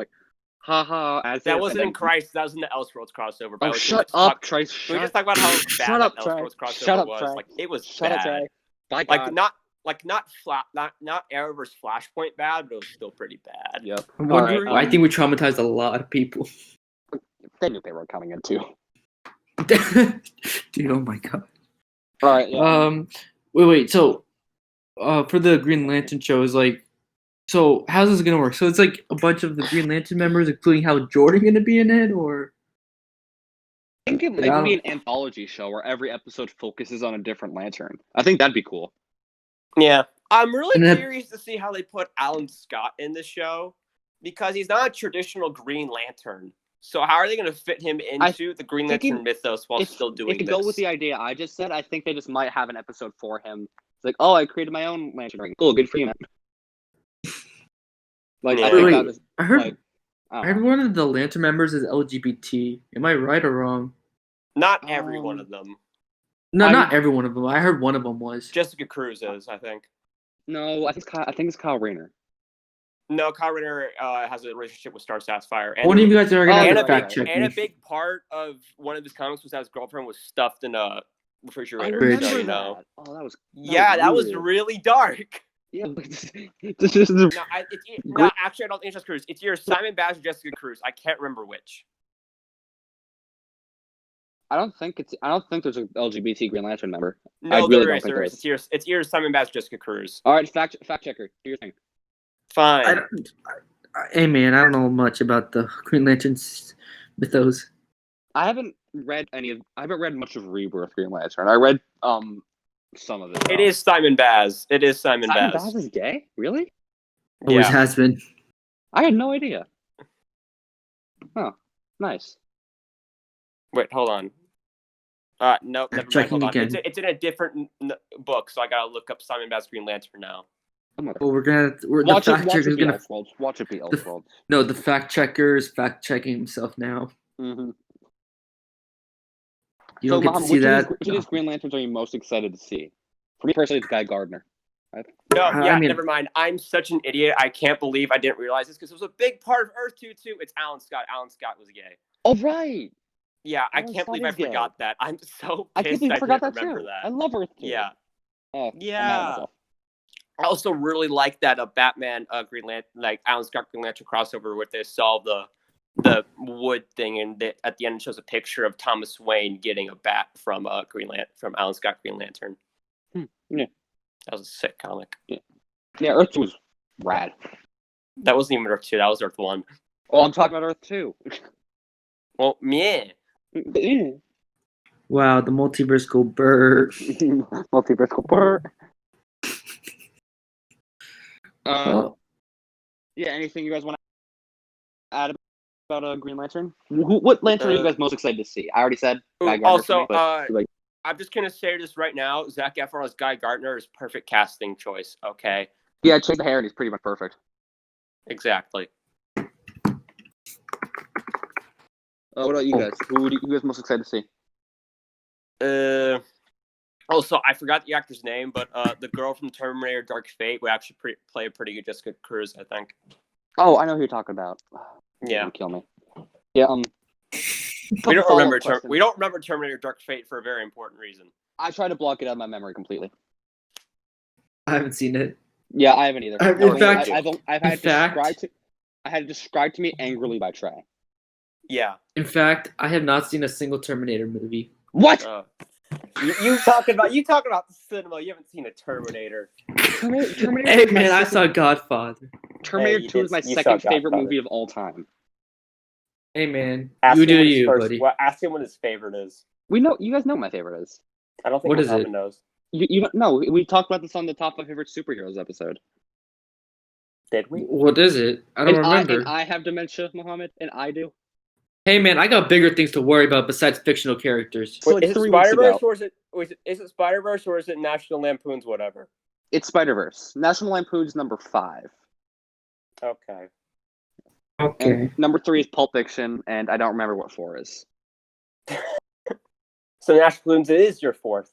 haha. That wasn't in Crisis. That was in the Elseworlds crossover. Oh, shut up, Trey. We just talk about how bad that Elseworlds crossover was. It was bad. By God. Not Arrowverse Flashpoint bad, but it was still pretty bad. Yep. I think we traumatized a lot of people. They knew they were coming in too. Dude, oh my God. All right. Yeah. Wait. So, for the Green Lantern show is so how's this gonna work? So it's a bunch of the Green Lantern members, including Hal Jordan, gonna be in it, or? I think it might be an anthology show where every episode focuses on a different Lantern. I think that'd be cool. Yeah, I'm really curious to see how they put Alan Scott in the show because he's not a traditional Green Lantern. So how are they going to fit him into the Green Lantern mythos while still doing this? If you go with the idea I just said, I think they just might have an episode for him. It's I created my own Lantern ring. Cool, good for you, man. I heard one of the Lantern members is LGBT. Am I right or wrong? Not every one of them. No, not every one of them. I heard one of them was. Jessica Cruz is, I think. No, I think it's Kyle Rayner. No, Kyle Rayner has a relationship with Star Sapphire. And one of you guys are going to have to fact check me. And a big part of one of his comics was that his girlfriend was stuffed in a refrigerator. That was really dark. Yeah. Actually, I don't think it's Jessica Cruz. It's either Simon Baz or Jessica Cruz. I can't remember which. I don't think there's an LGBT Green Lantern member. No, there is. It's either Simon Baz or Jessica Cruz. All right, fact checker, do your thing. Fine. Hey man, I don't know much about the Green Lantern's mythos. I haven't read much of Rebirth Green Lantern. I read some of it. It is Simon Baz. Simon Baz is gay? Really? Always has been. I had no idea. Oh, nice. Wait, hold on. No, never mind. Hold on. It's in a different book, so I gotta look up Simon Baz Green Lantern now. Well, the fact checker is gonna watch it be Elseworlds. No, the fact checker is fact checking himself now. Mm-hmm. You don't get to see that. Which of these Green Lanterns are you most excited to see? For me personally, it's Guy Gardner. Never mind. I'm such an idiot. I can't believe I didn't realize this because it was a big part of Earth 2 too. It's Alan Scott. Alan Scott was gay. Oh right. Yeah, I can't believe I forgot that. I'm so pissed I can't believe I forgot that remember too. that. I love Earth 2. Yeah. Yeah. I also really like that Batman Green Lantern, Alan Scott Green Lantern crossover where they solve the wood thing, and at the end it shows a picture of Thomas Wayne getting a bat from Alan Scott Green Lantern. Yeah, that was a sick comic. Yeah, Earth 2 was rad. That wasn't even Earth 2. That was Earth 1. Oh, I'm talking about Earth 2. Well, yeah. Wow, the multiverse go burr. Multiverse go burr. Yeah, anything you guys want to add about Green Lantern? What Lantern are you guys most excited to see? I already said Guy Gardner. Also, for me, I'm just going to say this right now. Zac Efron as Guy Gardner is perfect casting choice, okay? Yeah, change the hair and he's pretty much perfect. Exactly. What about you guys? Who are you guys most excited to see? Also, I forgot the actor's name, but the girl from Terminator Dark Fate would actually play a pretty good Jessica Cruz, I think. Oh, I know who you're talking about. Yeah. Kill me. Yeah. We don't remember Terminator Dark Fate for a very important reason. I try to block it out of my memory completely. I haven't seen it. Yeah, I haven't either. In fact, I've had it described to me angrily by Trey. Yeah. In fact, I have not seen a single Terminator movie. What? You talking about the cinema? You haven't seen a Terminator. Terminator. Hey man, I saw Godfather. Terminator 2 is my second favorite movie of all time. Hey man, ask you do you, buddy. Well, ask him what his favorite is. You guys know what my favorite is. I don't think what is it? Knows. You don't know. We talked about this on the top 5 favorite superheroes episode. Did we? What is it? I don't remember. I have dementia, Mohammad, and I do. Hey man, I got bigger things to worry about besides fictional characters. Wait, is it Spider-Verse or is it Spider-Verse or is it National Lampoon's whatever? It's Spider-Verse. National Lampoon's number 5. Okay. And number 3 is Pulp Fiction, and I don't remember what 4 is. So National Lampoon's is your 4th.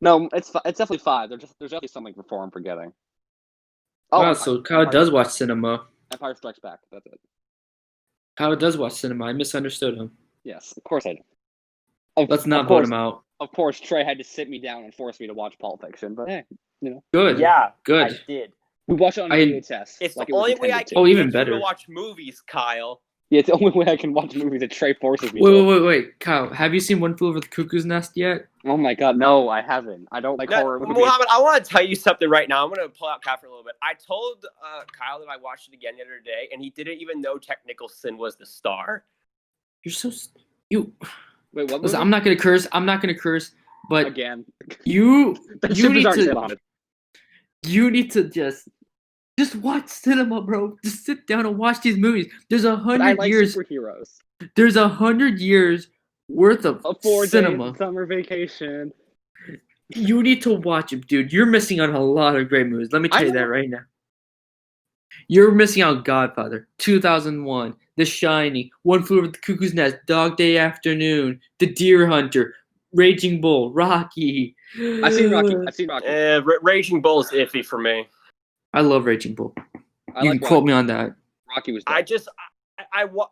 No, it's definitely 5. There's definitely something before I'm forgetting. Oh, wow, so Kyle does watch cinema. Empire Strikes Back. That's it. Kyle does watch cinema. I misunderstood him. Yes, of course I do. Let's not vote him out. Of course, Trey had to sit me down and force me to watch Pulp Fiction, but hey, Good. Yeah, good. I did. We watched it on VHS. It's the only way I can even better to watch movies, Kyle. Yeah, it's the only way I can watch movies that Trey forces me to. Wait. Kyle, have you seen One Flew Over the Cuckoo's Nest yet? Oh my god, no, I haven't. I don't like horror movies. Mohammad, I want to tell you something right now. I'm going to pull out Kyle for a little bit. I told Kyle that I watched it again the other day, and he didn't even know Jack Nicholson was the star. You're so... Wait, what movie? Listen, I'm not going to curse, but... Again. You need to just watch cinema, bro. Just sit down and watch these movies. There's 100 years. Superheroes. There's 100 years worth of a 4 cinema. Days summer vacation. You need to watch it, dude. You're missing on a lot of great movies. Let me tell you that right now. You're missing out Godfather, 2001, The Shining, One Flew Over the Cuckoo's Nest, Dog Day Afternoon, The Deer Hunter, Raging Bull, Rocky. I've seen Rocky. Raging Bull is iffy for me. I love Raging Bull. You can quote me on that. Rocky was. I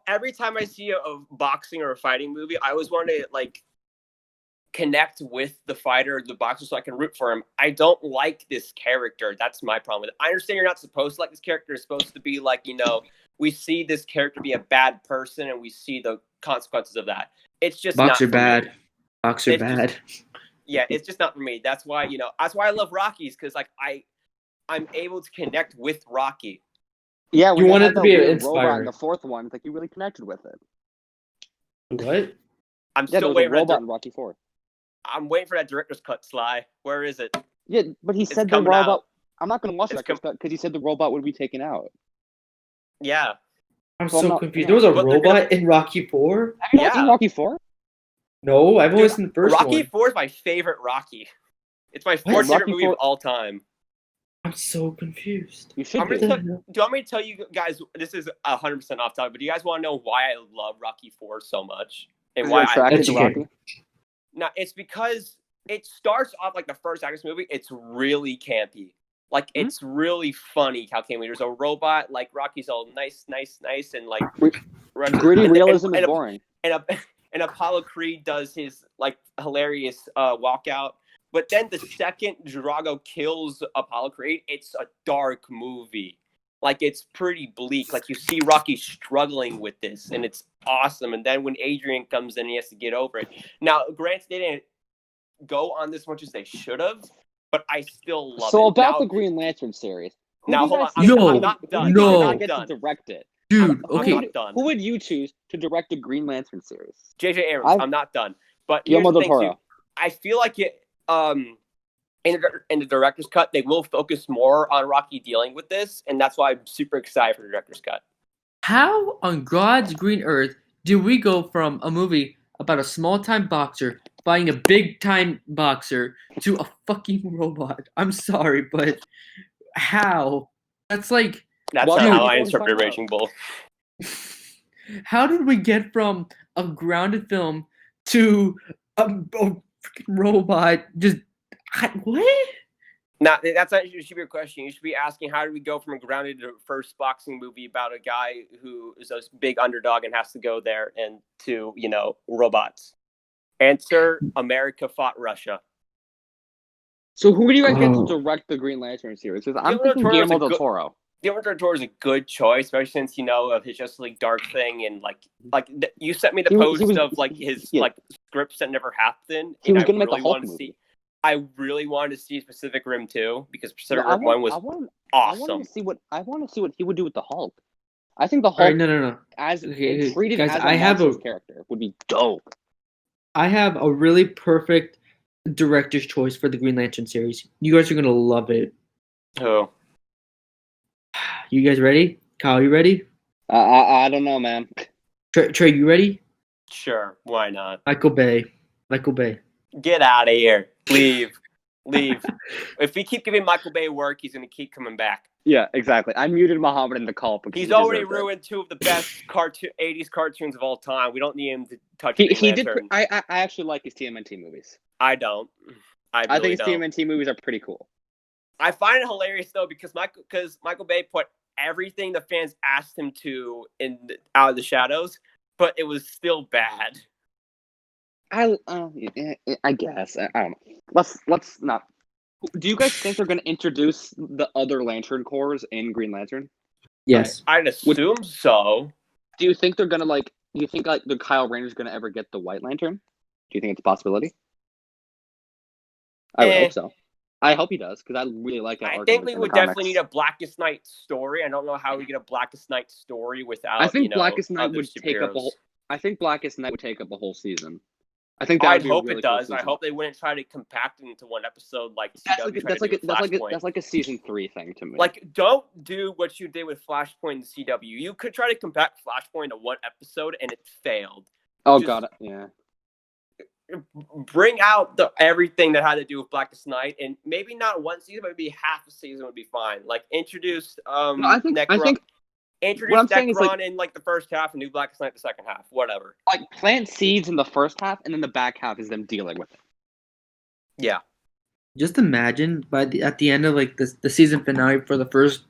every time I see a boxing or a fighting movie, I always want to connect with the fighter, the boxer, so I can root for him. I don't like this character. That's my problem with it. I understand you're not supposed to like this character. It's supposed to be we see this character be a bad person, and we see the consequences of that. It's just Boxer not bad. Boxer bad. Yeah, it's just not for me. That's why that's why I love Rockies, because I'm able to connect with Rocky. Yeah, you wanted to be inspired. The 4th one, you really connected with it. What? I'm still waiting for robot in Rocky 4. I'm waiting for that director's cut, Sly. Where is it? Yeah, but he said the robot. Out. I'm not going to watch it because he said the robot would be taken out. Yeah. I'm so confused. There was a robot in Rocky 4? Have you not seen Rocky 4? No, I've only seen the first one. Rocky 4 is my favorite Rocky. It's my 4th favorite movie of all time. I'm so confused. Do you want me to tell you guys, this is 100% off topic, but do you guys want to know why I love Rocky 4 so much? And why Rocky? No, it's because it starts off like the first act of this movie. It's really campy. It's really funny how campy. There's a robot, Rocky's all nice, and gritty realism is boring. And Apollo Creed does his hilarious walkout. But then the second Drago kills Apollo Creed, it's a dark movie. It's pretty bleak. You see Rocky struggling with this, and it's awesome. And then when Adrian comes in, he has to get over it. Now, granted, they didn't go on this much as they should have, but I still love it. So about the Green Lantern series. Now, hold on. I'm not done. No. I get to direct it. Dude, okay. I'm not done. Who would you choose to direct a Green Lantern series? J.J. Abrams. I'm not done. But here's Guillermo the del thing, Toro. too. I feel like it. In the director's cut, they will focus more on Rocky dealing with this, and that's why I'm super excited for the director's cut. How on God's green earth do we go from a movie about a small-time boxer fighting a big-time boxer to a fucking robot? I'm sorry, but how? That's like... That's not how I interpret Raging Bull. How did we get from a grounded film to a freaking robot? Just... What? Now, that's not should be your question. You should be asking, how did we go from a grounded to first boxing movie about a guy who is a big underdog and has to go there and to, robots? Answer, America fought Russia. So who do you guys get to direct the Green Lantern series? Because I'm thinking Guillermo del Toro. Guillermo del Toro is a good choice, especially since, of his Justice League Dark thing. And, you sent me the post of, his scripts that never happened. He was going to make a Hulk movie. I really wanted to see Pacific Rim 2 because Pacific Rim 1 was awesome. I want to see what he would do with the Hulk. I think the Hulk, right, no. Treated guys, as a character would be dope. I have a really perfect director's choice for the Green Lantern series. You guys are gonna love it. Who? You guys ready? Kyle, you ready? I don't know, man. Trey, you ready? Sure, why not? Michael Bay. Get out of here. Leave. If we keep giving Michael Bay work, he's going to keep coming back. Yeah, exactly. I muted Mohammad in the call. He's already ruined two of the best 80s cartoons of all time. We don't need him to touch He did. I actually like his TMNT movies. I don't. I think his TMNT movies are pretty cool. I find it hilarious, though, because Michael Bay put everything the fans asked him to out of the shadows, but it was still bad. I guess. I don't know. Let's not. Do you guys think they're going to introduce the other Lantern Corps in Green Lantern? Yes. I'd assume so. Do you think they're going to do you think the Kyle Rayner's going to ever get the White Lantern? Do you think it's a possibility? I would hope so. I hope he does, because I really like that. I think we would definitely need a Blackest Night story. I don't know how we get a Blackest Night story without. I think Blackest Night would take up a whole. I think Blackest Night would take up a whole season. I think I'd hope it does. I hope they wouldn't try to compact it into one episode like CW. That's like a season 3 thing to me. Don't do what you did with Flashpoint and CW. You could try to compact Flashpoint into one episode and it failed. Oh god, yeah. Bring out everything that had to do with Blackest Night, and maybe not one season, but maybe half a season would be fine. Introduce Introduce Necron in the first half and do Blackest Night the second half. Whatever. Plant seeds in the first half, and then the back half is them dealing with it. Yeah. Just imagine at the end of the season finale for the first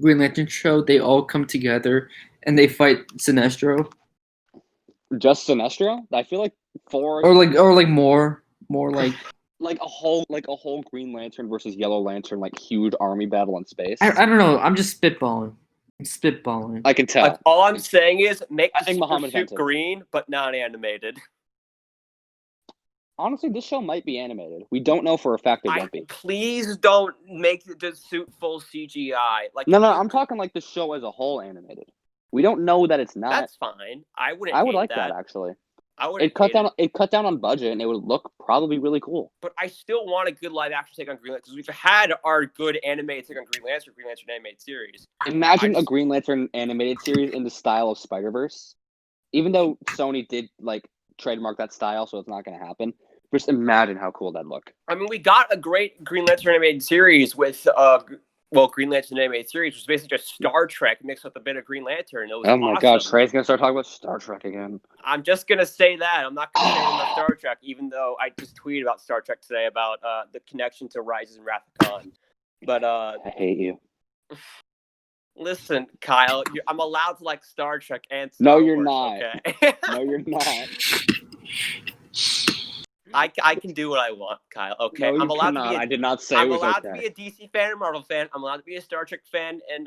Green Lantern show, they all come together and they fight Sinestro. Just Sinestro? I feel like 4 or more a whole Green Lantern versus Yellow Lantern huge army battle in space. I don't know. I'm just spitballing. I can tell. All I'm saying is make the Mohammad suit green, but not animated. Honestly, this show might be animated. We don't know for a fact it won't be. Please don't make the suit full CGI. No, I'm talking the show as a whole animated. We don't know that it's not. That's fine. I would like that actually. It cut down on budget, and it would look probably really cool. But I still want a good live action take on Green Lantern, because we've had our good animated take on Green Lantern animated series. Imagine a Green Lantern animated series in the style of Spider-Verse. Even though Sony did trademark that style, so it's not going to happen. Just imagine how cool that'd look. I mean, we got a great Green Lantern animated series with Green Lantern animated series, which was basically just Star Trek mixed with a bit of Green Lantern. It was my god, Trey's gonna start talking about Star Trek again. I'm just gonna say that. I'm not gonna say about Star Trek, even though I just tweeted about Star Trek today about the connection to Rises and Wrath of Khan. But I hate you. Listen, Kyle, I'm allowed to like Star Trek and Star Wars, not. Okay? No, you're not. I can do what I want, Kyle. Okay, no, I'm allowed to be. I did not say. I'm allowed to be a DC fan and Marvel fan. I'm allowed to be a Star Trek fan and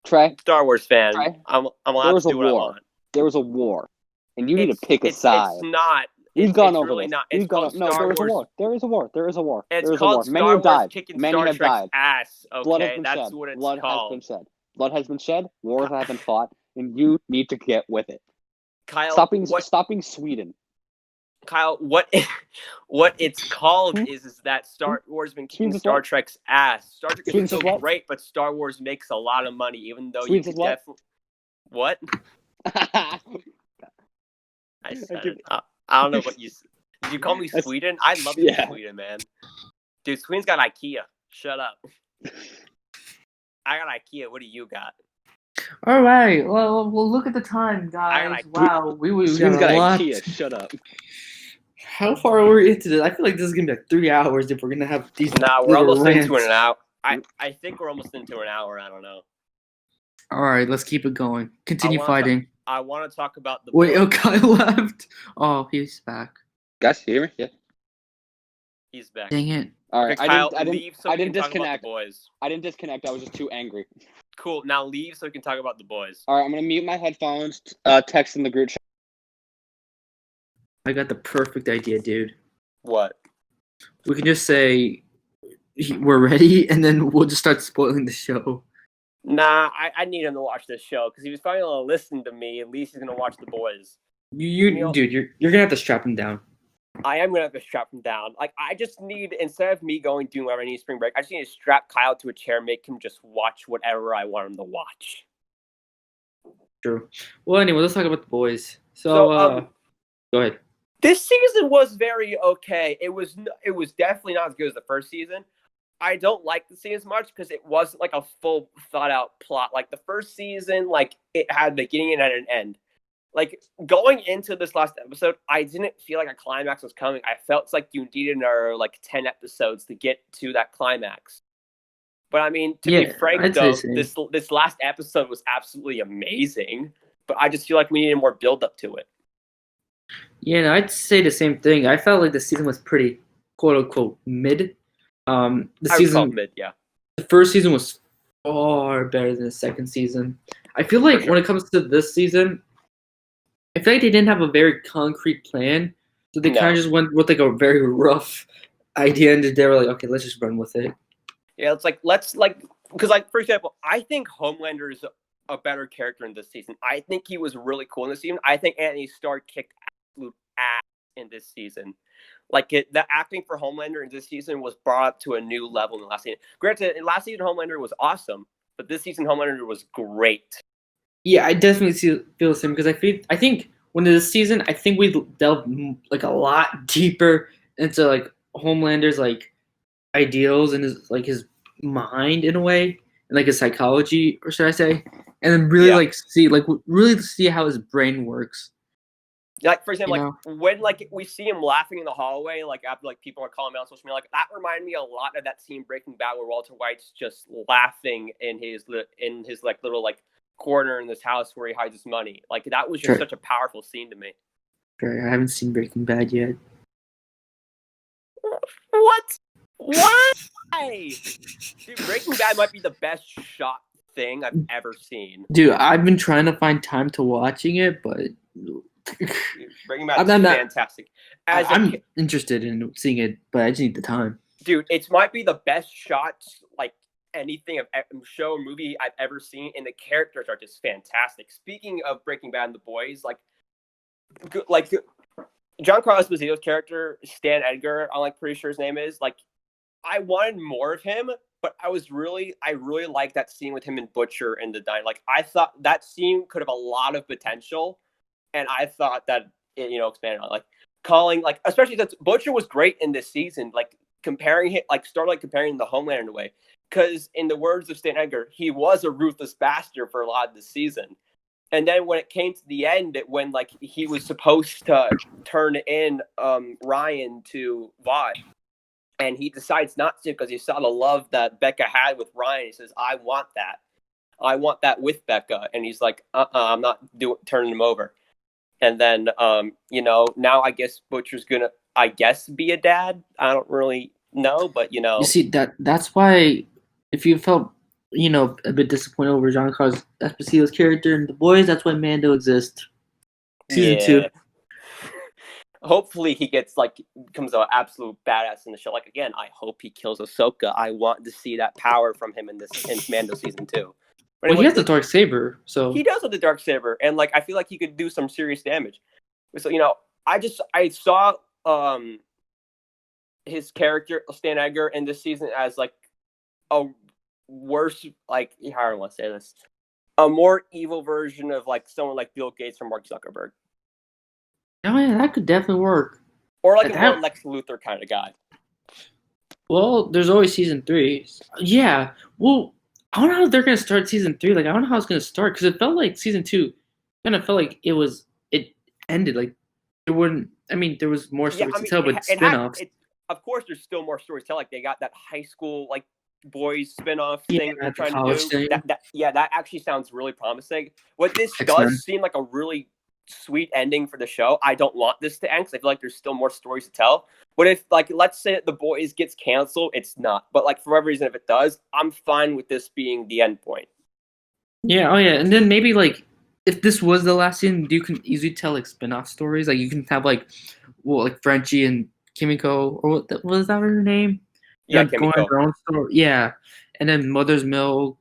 Trey, Star Wars fan. Trey, I'm allowed to do what I want. There was a war, and you need to pick a side. It's not. We've gone over really this. Not. We've gone. No, there is a war. There is a war. There is a war. It's there is called a war. Many have died. Many Star have Trek's died. ass. Okay, Blood has been that's shed. what it's Blood called. Has been shed. Blood has been shed, wars have been fought, and you need to get with it. Kyle, stop being Sweden. Kyle, what it's called is that Star Wars has been kicking Star Trek's ass. Star Trek is so great, but Star Wars makes a lot of money, even though you could definitely. What? I said it. I don't know what you. Did you call me Sweden? I love Sweden, man. Dude, Sweden's got IKEA. Shut up. I got IKEA. What do you got? All right. Well, look at the time, guys. Wow, we Sweden's got a lot. IKEA. Shut up. How far are we into this? I feel like this is gonna be like 3 hours if we're gonna have these. Nah, we're almost into an hour. I think we're almost into an hour. I don't know. All right, let's keep it going. Continue fighting. I want to talk about the. Wait, Kyle left. Oh, he's back. Guys, you hear me? Yeah. He's back. Dang it! All right, Kyle, I didn't disconnect. Boys. I didn't disconnect. I was just too angry. Cool. Now leave so we can talk about the boys. All right, I'm gonna mute my headphones. Text in the group chat. I got the perfect idea, dude. What? We can just say we're ready, and then we'll just start spoiling the show. Nah, I need him to watch this show because he was finally going to listen to me. At least he's going to watch the boys. Dude, you're gonna have to strap him down. I am going to have to strap him down. Like, I just need, instead of me doing whatever I need spring break, I just need to strap Kyle to a chair, make him just watch whatever I want him to watch. True. Well, anyway, let's talk about the boys. So go ahead. This season was very okay. It was definitely not as good as the first season. I don't like the season as much because it wasn't like a full thought out plot. Like the first season, like it had a beginning and an end. Like going into this last episode, I didn't feel like a climax was coming. I felt like you needed another like 10 episodes to get to that climax. But I mean, to be frank though, this last episode was absolutely amazing. But I just feel like we needed more build up to it. Yeah, no, I'd say the same thing. I felt like the season was pretty quote unquote mid. The season mid, yeah. The first season was far better than the second season. I feel like when it comes to this season, I feel like they didn't have a very concrete plan, so they kind of just went with like a very rough idea, and they were like, okay, let's just run with it. Yeah, it's like because for example, I think Homelander is a better character in this season. I think he was really cool in this season. I think Anthony Starr kicked absolute ass in this season. Like the acting for Homelander in this season was brought up to a new level in the last season. Granted, in last season Homelander was awesome, but this season Homelander was great. Yeah, I definitely feel the same because I think when this season, I think we delved like a lot deeper into like Homelander's like ideals and his mind in a way, and like his psychology, or should I say, and then really see how his brain works. Like for example, when we see him laughing in the hallway, like after like people are calling him out on social media, like that reminded me a lot of that scene Breaking Bad where Walter White's just laughing in his like little like corner in this house where he hides his money. Like that was just such a powerful scene to me. Sure, I haven't seen Breaking Bad yet. What? Why? Dude, Breaking Bad might be the best shot thing I've ever seen. Dude, I've been trying to find time to watching it, but Breaking Bad is fantastic. I'm interested in seeing it, but I just need the time. Dude, it might be the best shot, like anything show or movie I've ever seen, and the characters are just fantastic. Speaking of Breaking Bad and the boys, like Giancarlo Esposito's character, Stan Edgar, I'm like pretty sure his name is, like I wanted more of him, but I really liked that scene with him and Butcher in the diner. Like I thought that scene could have a lot of potential. And I thought that it, expanded on calling especially since Butcher was great in this season, comparing him, comparing the Homelander in a way. Because in the words of Stan Edgar, he was a ruthless bastard for a lot of the season. And then when it came to the end, when he was supposed to turn in Ryan to Vaughn, and he decides not to because he saw the love that Becca had with Ryan. He says, "I want that with Becca," and he's like, "I'm not turning him over." And then, now I guess Butcher's gonna, be a dad. I don't really know, but You see, that's why, if you felt, a bit disappointed over Giancarlo Esposito's character in The Boys, that's why Mando exists. Season 2. Hopefully he becomes an absolute badass in the show. Again, I hope he kills Ahsoka. I want to see that power from him in Mando season 2. But Well, he anyway, has the dark saber, so he does have the dark saber, and like I feel like he could do some serious damage. So I saw his character Stan Edgar in this season as like a worse, like how do I want to say this, a more evil version of like someone like Bill Gates or Mark Zuckerberg. oh yeah, that could definitely work. Or like a more Lex Luthor kind of guy. Well, there's always season 3. Yeah. Well, I don't know how they're gonna start season 3. Like, I don't know how it's gonna start because it felt like season 2 kind of felt like it ended. Like, there wouldn't. I mean, there was more stories to tell, but spinoffs. Of course, there's still more stories to tell. Like, they got that high school like boys spinoff thing they're trying to do. That actually sounds really promising. What this does seem like a really sweet ending for the show. I don't want this to end because I feel like there's still more stories to tell. But if, like, let's say that The Boys gets canceled, it's not. But, like, for whatever reason, if it does, I'm fine with this being the end point. Yeah, oh yeah. And then maybe, like, if this was the last season, you can easily tell, like, spin-off stories. Like, you can have, like, like Frenchie and Kimiko, or what was that her name? Yeah, Kimiko. Going their own story. Yeah. And then Mother's Milk,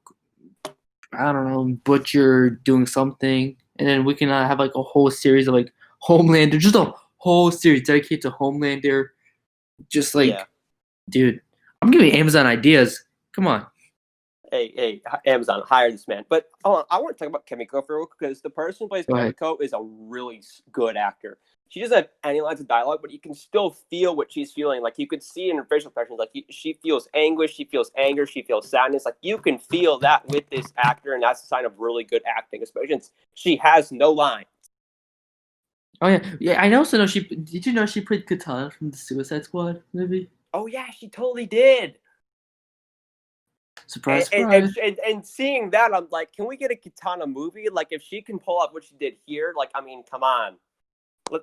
I don't know, Butcher doing something. And then we can have, like, a whole series of, like, Homelander, just a whole series dedicated to Homelander. Just like, dude, I'm giving Amazon ideas. Come on. Hey, Amazon, hire this man. But I want to talk about Kimiko for real, because the person who plays Kimiko is a really good actor. She doesn't have any lines of dialogue, but you can still feel what she's feeling. Like, you could see in her facial expressions, like, she feels anguish, she feels anger, she feels sadness. Like, you can feel that with this actor, and that's a sign of really good acting, especially since she has no lines. Oh, yeah. Yeah, I also know did you know she played Katana from the Suicide Squad movie? Oh, yeah, she totally did. Surprise, surprise. And seeing that, I'm like, can we get a Katana movie? Like, if she can pull off what she did here, like, I mean, come on.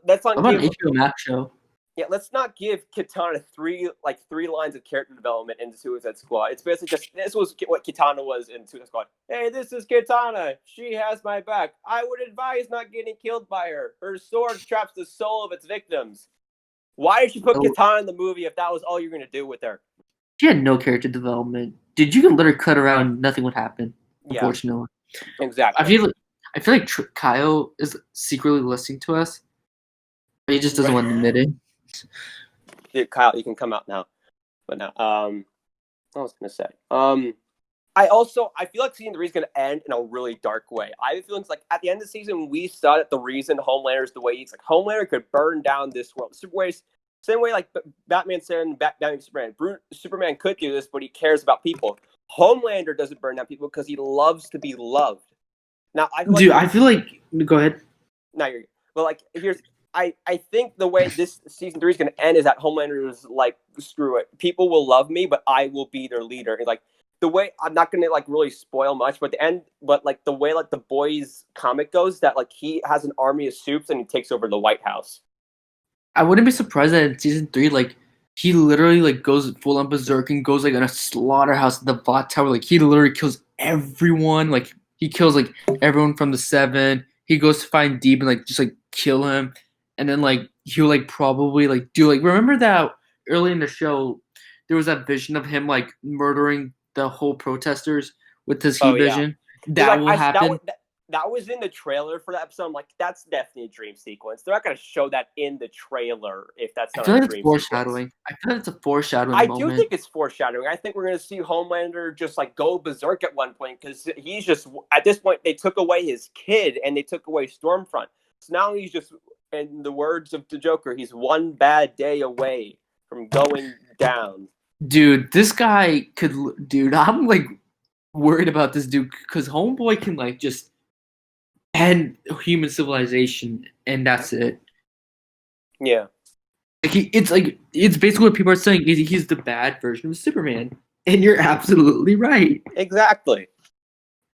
Let's not give an HBO Max show. Yeah, let's not give Katana three lines of character development in Suicide Squad. It's basically just, this was what Katana was in Suicide Squad. Hey, this is Katana. She has my back. I would advise not getting killed by her. Her sword traps the soul of its victims. Why did you put Katana in the movie if that was all you're going to do with her? She had no character development. Dude, you can let her cut around, nothing would happen. Unfortunately. Yeah, exactly. I feel like Kyle is secretly listening to us. But he just doesn't want to admit it. Dude, Kyle, you can come out now. But now, what I was going to say. I feel like season 3 is going to end in a really dark way. I have a feeling like at the end of the season, we saw that the reason Homelander is the way he's like, Homelander could burn down this world. Same way like Batman said in Batman Superman. Superman could do this, but he cares about people. Homelander doesn't burn down people because he loves to be loved. Now, I feel like, go ahead. No, you're good. Well, like, I think the way this season 3 is going to end is that Homelander is like, screw it. People will love me, but I will be their leader. And like the way, I'm not going to like really spoil much, but like the way like the Boys comic goes, that like he has an army of soups and he takes over the White House. I wouldn't be surprised that in season 3, like he literally like goes full on berserk and goes like in a slaughterhouse at the Vought Tower. Like he literally kills everyone. Like he kills like everyone from the 7. He goes to find Deep and like just like kill him. And then, like, he'll, like, probably, like, do, like, remember that early in the show, there was that vision of him, like, murdering the whole protesters with his heat vision? That will happen. That was in the trailer for that episode. I'm like, that's definitely a dream sequence. They're not going to show that in the trailer if that's not a dream sequence. Foreshadowing. I feel like it's a foreshadowing moment. I do think it's foreshadowing. I think we're going to see Homelander just, like, go berserk at one point because he's just, at this point, they took away his kid and they took away Stormfront. So now he's just... In the words of the Joker, he's one bad day away from going down. Dude, this guy could... Dude, I'm, like, worried about this dude because Homeboy can, like, just end human civilization, and that's it. Yeah. Like, it's basically what people are saying. He's the bad version of Superman. And you're absolutely right. Exactly.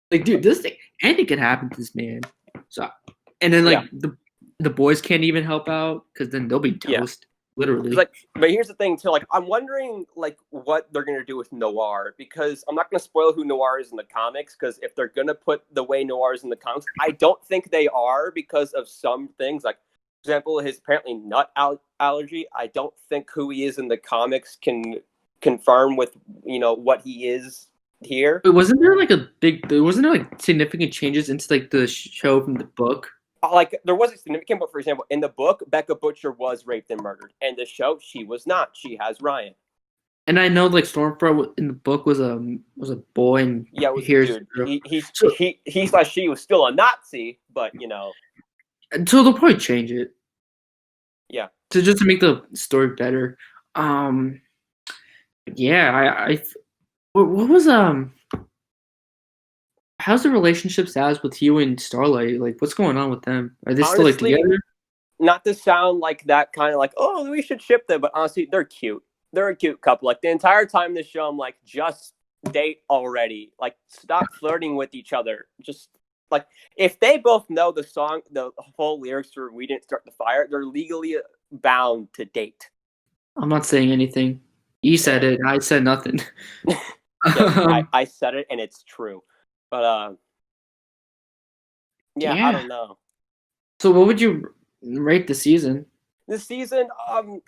Like, dude, this thing... Anything can happen to this man. So... And then, like, the boys can't even help out because then they'll be toast, literally. Like, but here's the thing too. Like, I'm wondering like what they're gonna do with Noir because I'm not gonna spoil who Noir is in the comics because if they're gonna put the way Noir is in the comics, I don't think they are because of some things. Like, for example, his apparently nut allergy. I don't think who he is in the comics can confirm with what he is here. But wasn't there like significant changes into like the show from the book? Like there wasn't significant, but for example, in the book, Becca Butcher was raped and murdered. In the show, she was not. She has Ryan. And I know like Stormfront in the book was a boy, and yeah, it was here's a dude. He thought she was still a Nazi, but you know. So they'll probably change it. Yeah. To make the story better. Yeah, what was how's the relationship status with you and Starlight? Like, what's going on with them? Are they still like together? Not to sound like that kind of like, oh, we should ship them, but honestly, they're cute. They're a cute couple. Like the entire time in the show, I'm like, just date already. Like, stop flirting with each other. Just like if they both know the song, the whole lyrics for "We Didn't Start the Fire," they're legally bound to date. I'm not saying anything. You said it. I said nothing. Yeah, I said it, and it's true. But yeah, I don't know. So, what would you rate the season? This season, I'm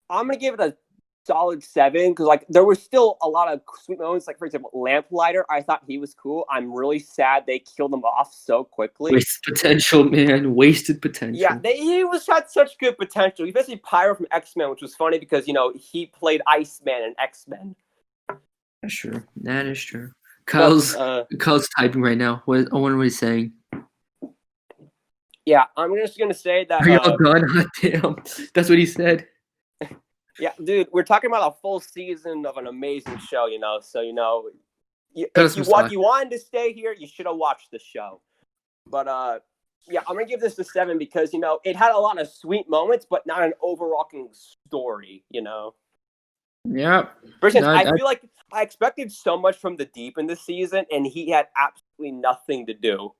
gonna give it a solid 7 because like there was still a lot of sweet moments. Like for example, Lamplighter, I thought he was cool. I'm really sad they killed him off so quickly. Wasted potential, man. Wasted potential. Yeah, he had such good potential. He's basically Pyro from X-Men, which was funny because you know he played Iceman in X-Men. That's true. That is true. Kyle's typing right now. I wonder what he's saying. Yeah, I'm just gonna say that. Are y'all done? Hot damn. That's what he said. Yeah, dude, we're talking about a full season of an amazing show, you know. So you know, if you wanted to stay here, you should have watched the show. But yeah, I'm gonna give this a 7 because you know it had a lot of sweet moments, but not an overarching story, you know. Yeah. For instance, I feel like I expected so much from the Deep in this season, and he had absolutely nothing to do.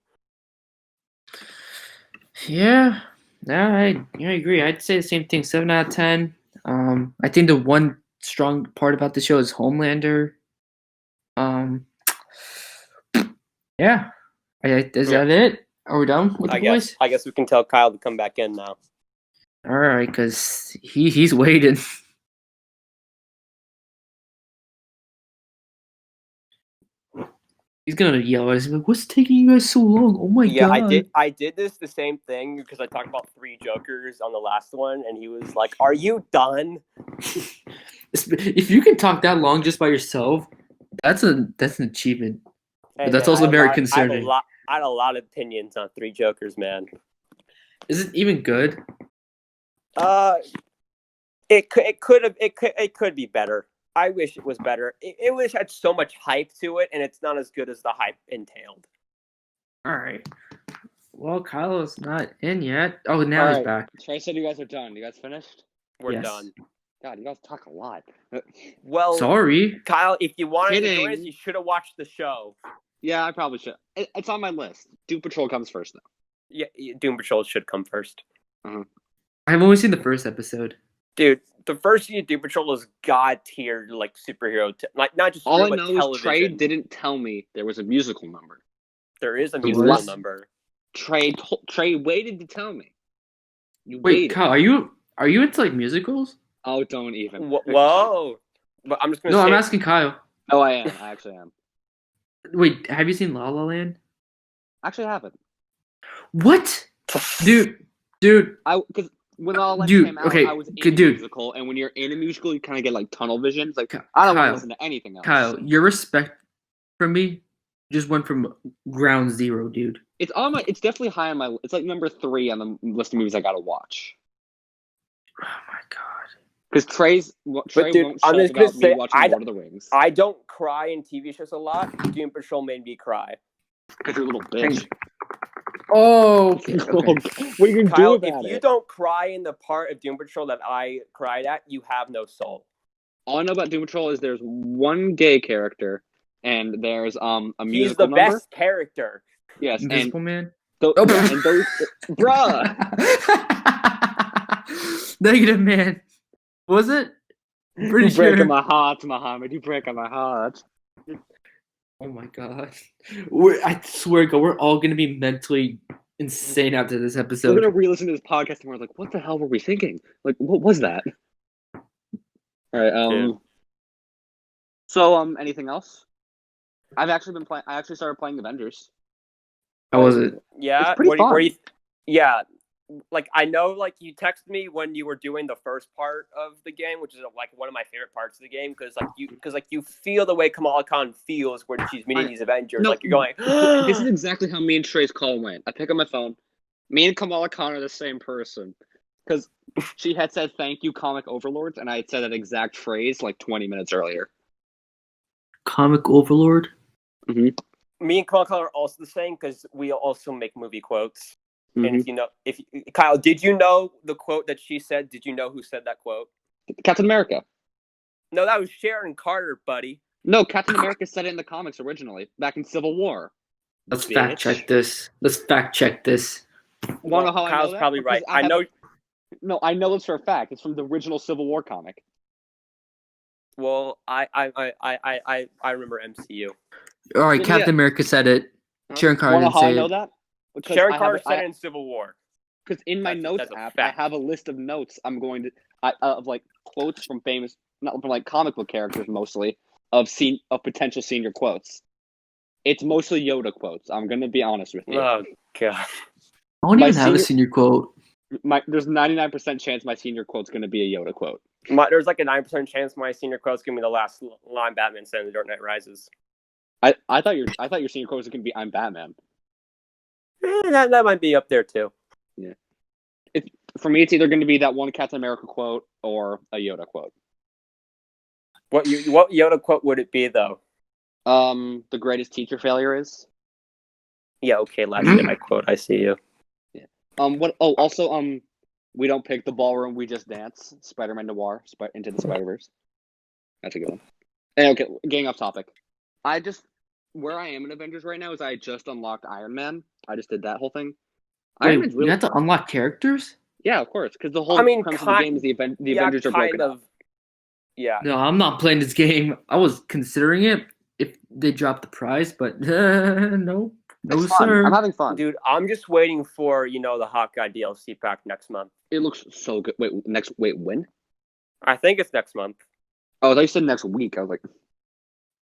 Yeah, I agree. I'd say the same thing. 7 out of 10. I think the one strong part about the show is Homelander. Yeah. Is that it? Are we done with the boys? I guess we can tell Kyle to come back in now. All right, because he's waiting. He's gonna yell at us. He's like, "What's taking you guys so long? Oh my god!" Yeah, I did this the same thing because I talked about 3 Jokers on the last one, and he was like, "Are you done?" If you can talk that long just by yourself, that's an achievement. Hey, but that's also very concerning. I had a lot of opinions on 3 Jokers, man. Is it even good? It could be better. I wish it was better. It had so much hype to it, and it's not as good as the hype entailed. All right. Well, Kyle's not in yet. Oh, now he's back. Trey said you guys are done. You guys finished? We're done. God, you guys talk a lot. Well, sorry, Kyle. If you wanted to join us, you should have watched the show. Yeah, I probably should. It's on my list. Doom Patrol comes first, though. Yeah, Doom Patrol should come first. Uh-huh. I've only seen the first episode. Dude, the first season of Doom Patrol is god tier, like superhero, like not just all I know is Trey didn't tell me there was a musical number. There is a musical number. Trey waited to tell me. Wait, Kyle, are you into like musicals? Oh, don't even. Whoa! But I'm just gonna. No, I'm asking Kyle. Oh, I am. I actually am. Wait, have you seen La La Land? Actually, I haven't. What, dude? Because when La La Land came out, I was in a musical, and when you're in a musical, you kind of get like tunnel vision. It's like I don't want to listen to anything else. Kyle, your respect for me just went from ground zero, dude. It's on my. It's definitely high on my. It's like number 3 on the list of movies I gotta watch. Oh my god! Because Trey won't shut up about me watching Lord of the Rings. I don't cry in TV shows a lot. Doom Patrol made me cry. Because you're a little bitch. Oh, okay. What are you gonna do about it? If you don't cry in the part of Doom Patrol that I cried at, you have no soul. All I know about Doom Patrol is there's one gay character, and there's a musical number. He's the best character. Yes, Invisible Man. And those, bruh. Negative Man. Was it? Pretty sure. You're breaking my heart, Mohammad. You're breaking my heart. Oh my god. I swear to God, we're all gonna be mentally insane after this episode. We're gonna re-listen to this podcast and we're like, what the hell were we thinking? Like, what was that? Alright, So anything else? I've actually been playing. I actually started playing Avengers. How was it? Yeah, it's pretty fun. Yeah, like I know, like you texted me when you were doing the first part of the game, which is like one of my favorite parts of the game because you feel the way Kamala Khan feels when she's meeting these Avengers. Like you're going. This is exactly how me and Trey's call went. I pick up my phone. Me and Kamala Khan are the same person because she had said "Thank you, comic overlords," and I had said that exact phrase like 20 minutes earlier. Comic overlord. Mm-hmm. Me and Kamala Khan are also the same because we also make movie quotes. Mm-hmm. And if Kyle, did you know the quote that she said? Did you know who said that quote? Captain America. No, that was Sharon Carter, buddy. No, Captain America said it in the comics originally, back in Civil War. Let's fact check this. Want to know how Kyle's I know that? Probably because right. I know. No, I know this for a fact. It's from the original Civil War comic. Well, I remember MCU. All right, Captain America said it. Sharon Carter didn't say it. Want to know how I know that? Because Sharon Carter said it in Civil War. Because in my notes app, I have a list of notes I'm going to of like quotes from famous, not from like comic book characters mostly, of potential senior quotes. It's mostly Yoda quotes. I'm going to be honest with you. Oh god, I don't even have a senior quote. There's 99% chance my senior quote's going to be a Yoda quote. There's like a 9% chance my senior quote's going to be the last line Batman said in The Dark Knight Rises. I thought your senior quote was going to be "I'm Batman." That might be up there too. Yeah. For me, it's either going to be that one Captain America quote or a Yoda quote. What Yoda quote would it be though? The greatest teacher failure is. Yeah. Okay. Last Jedi quote. I see you. Yeah. What? Oh, also, we don't pick the ballroom. We just dance. Spider-Man Noir. Into the Spider-Verse. That's a good one. And okay, getting off topic. Where I am in Avengers right now is I just unlocked Iron Man. I just did that whole thing. Wait, you have to unlock characters? Yeah, of course, because the whole premise of the game is the Avengers are broken up. Yeah. No, I'm not playing this game. I was considering it if they dropped the price, but no, sir. I'm having fun, dude. I'm just waiting for the Hawkeye DLC pack next month. It looks so good. Wait, when? I think it's next month. Oh, they said next week. I was like,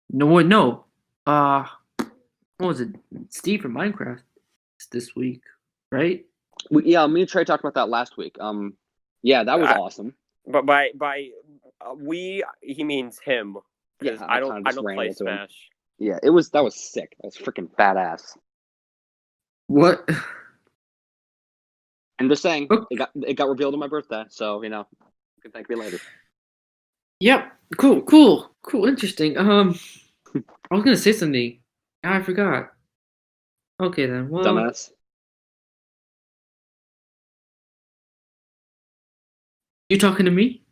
no. What was it? Steve from Minecraft. It's this week, right? Me and Trey talked about that last week. Yeah, that was awesome. But by we, he means him. Because I don't play Smash. Yeah, that was sick. That was freaking badass. What? I'm just saying, it got revealed on my birthday, so you can thank me later. Yep. Cool. Interesting. I was gonna say something. Now I forgot. Okay then. Well, dumbass. You talking to me?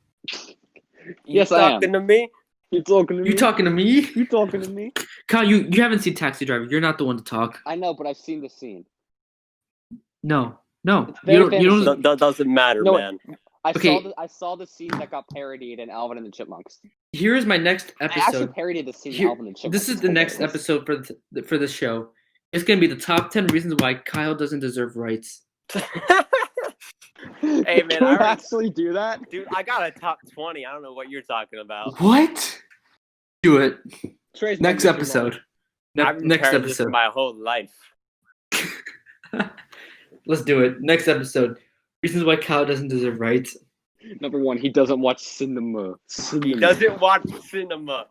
Yes, I am. Talking to me? You talking to me? You talking to me? You talking to me? Kyle, you haven't seen Taxi Driver. You're not the one to talk. I know, but I've seen the scene. No. You don't. That doesn't matter, man. I saw the scene that got parodied in Alvin and the Chipmunks. Here is my next episode. I actually parodied the scene in Alvin and the Chipmunks. This is the next episode for the show. It's gonna be the top 10 reasons why Kyle doesn't deserve rights. Hey man, I actually do that, dude. I got a top 20. I don't know what you're talking about. What? Do it. Trey's next episode. Next episode. My whole life. Let's do it. Next episode. Reasons why Kyle doesn't deserve rights. Number 1, he doesn't watch cinema. He doesn't watch cinema.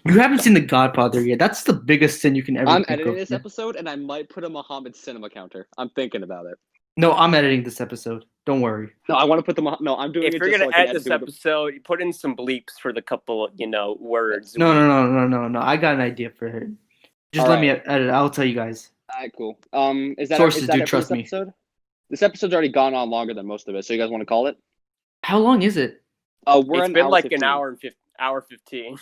You haven't seen The Godfather yet. That's the biggest sin you can ever. I'm editing this episode, and I might put a Mohammad cinema counter. I'm thinking about it. No, I'm editing this episode. Don't worry. No, I want to put No, I'm doing it. If you're gonna edit this episode, you put in some bleeps for the couple, words. No. I got an idea for it. Just let me edit. I'll tell you guys. All right, cool. Is that sources do trust me? This episode's already gone on longer than most of it, so you guys want to call it? How long is it? It's been like 15. Hour 15.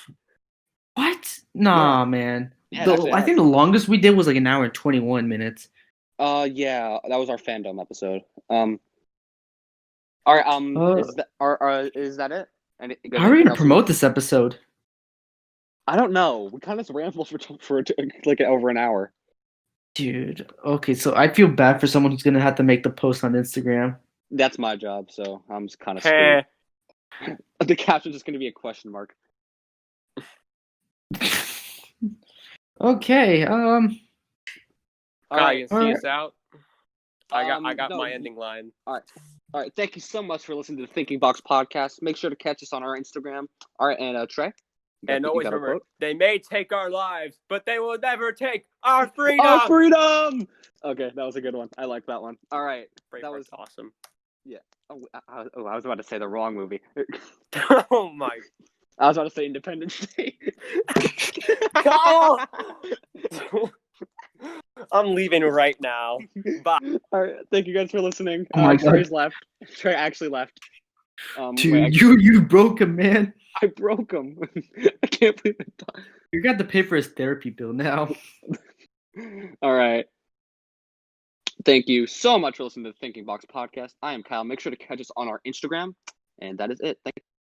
What? Nah, man. I think the longest we did was like an hour and 21 minutes. Yeah, that was our fandom episode. All right. Is that it? How are we gonna promote this episode? I don't know. We kind of rambled for like over an hour. Dude, okay, so I feel bad for someone who's gonna have to make the post on Instagram. That's my job, so I'm just kind of screwed. The caption's just gonna be a question mark. Okay. All Kyle, you right. see us out. I got No, my ending line. All right. Thank you so much for listening to the Thinking Box podcast. Make sure to catch us on our Instagram. All right, and Trey. And always remember, they may take our lives, but they will never take our freedom. Our freedom. Okay, that was a good one. I like that one. All right, that was awesome. Yeah. Oh, I was about to say the wrong movie. Oh my! I was about to say Independence Day. Kyle! I'm leaving right now. Bye. All right. Thank you guys for listening. Oh my Trey's God. left. Trey actually left. Dude, you broke him, man. I broke him. I can't believe it. You got to pay for his therapy bill now. All right. Thank you so much for listening to the Thinking Box podcast. I am Kyle. Make sure to catch us on our Instagram. And that is it. Thank you.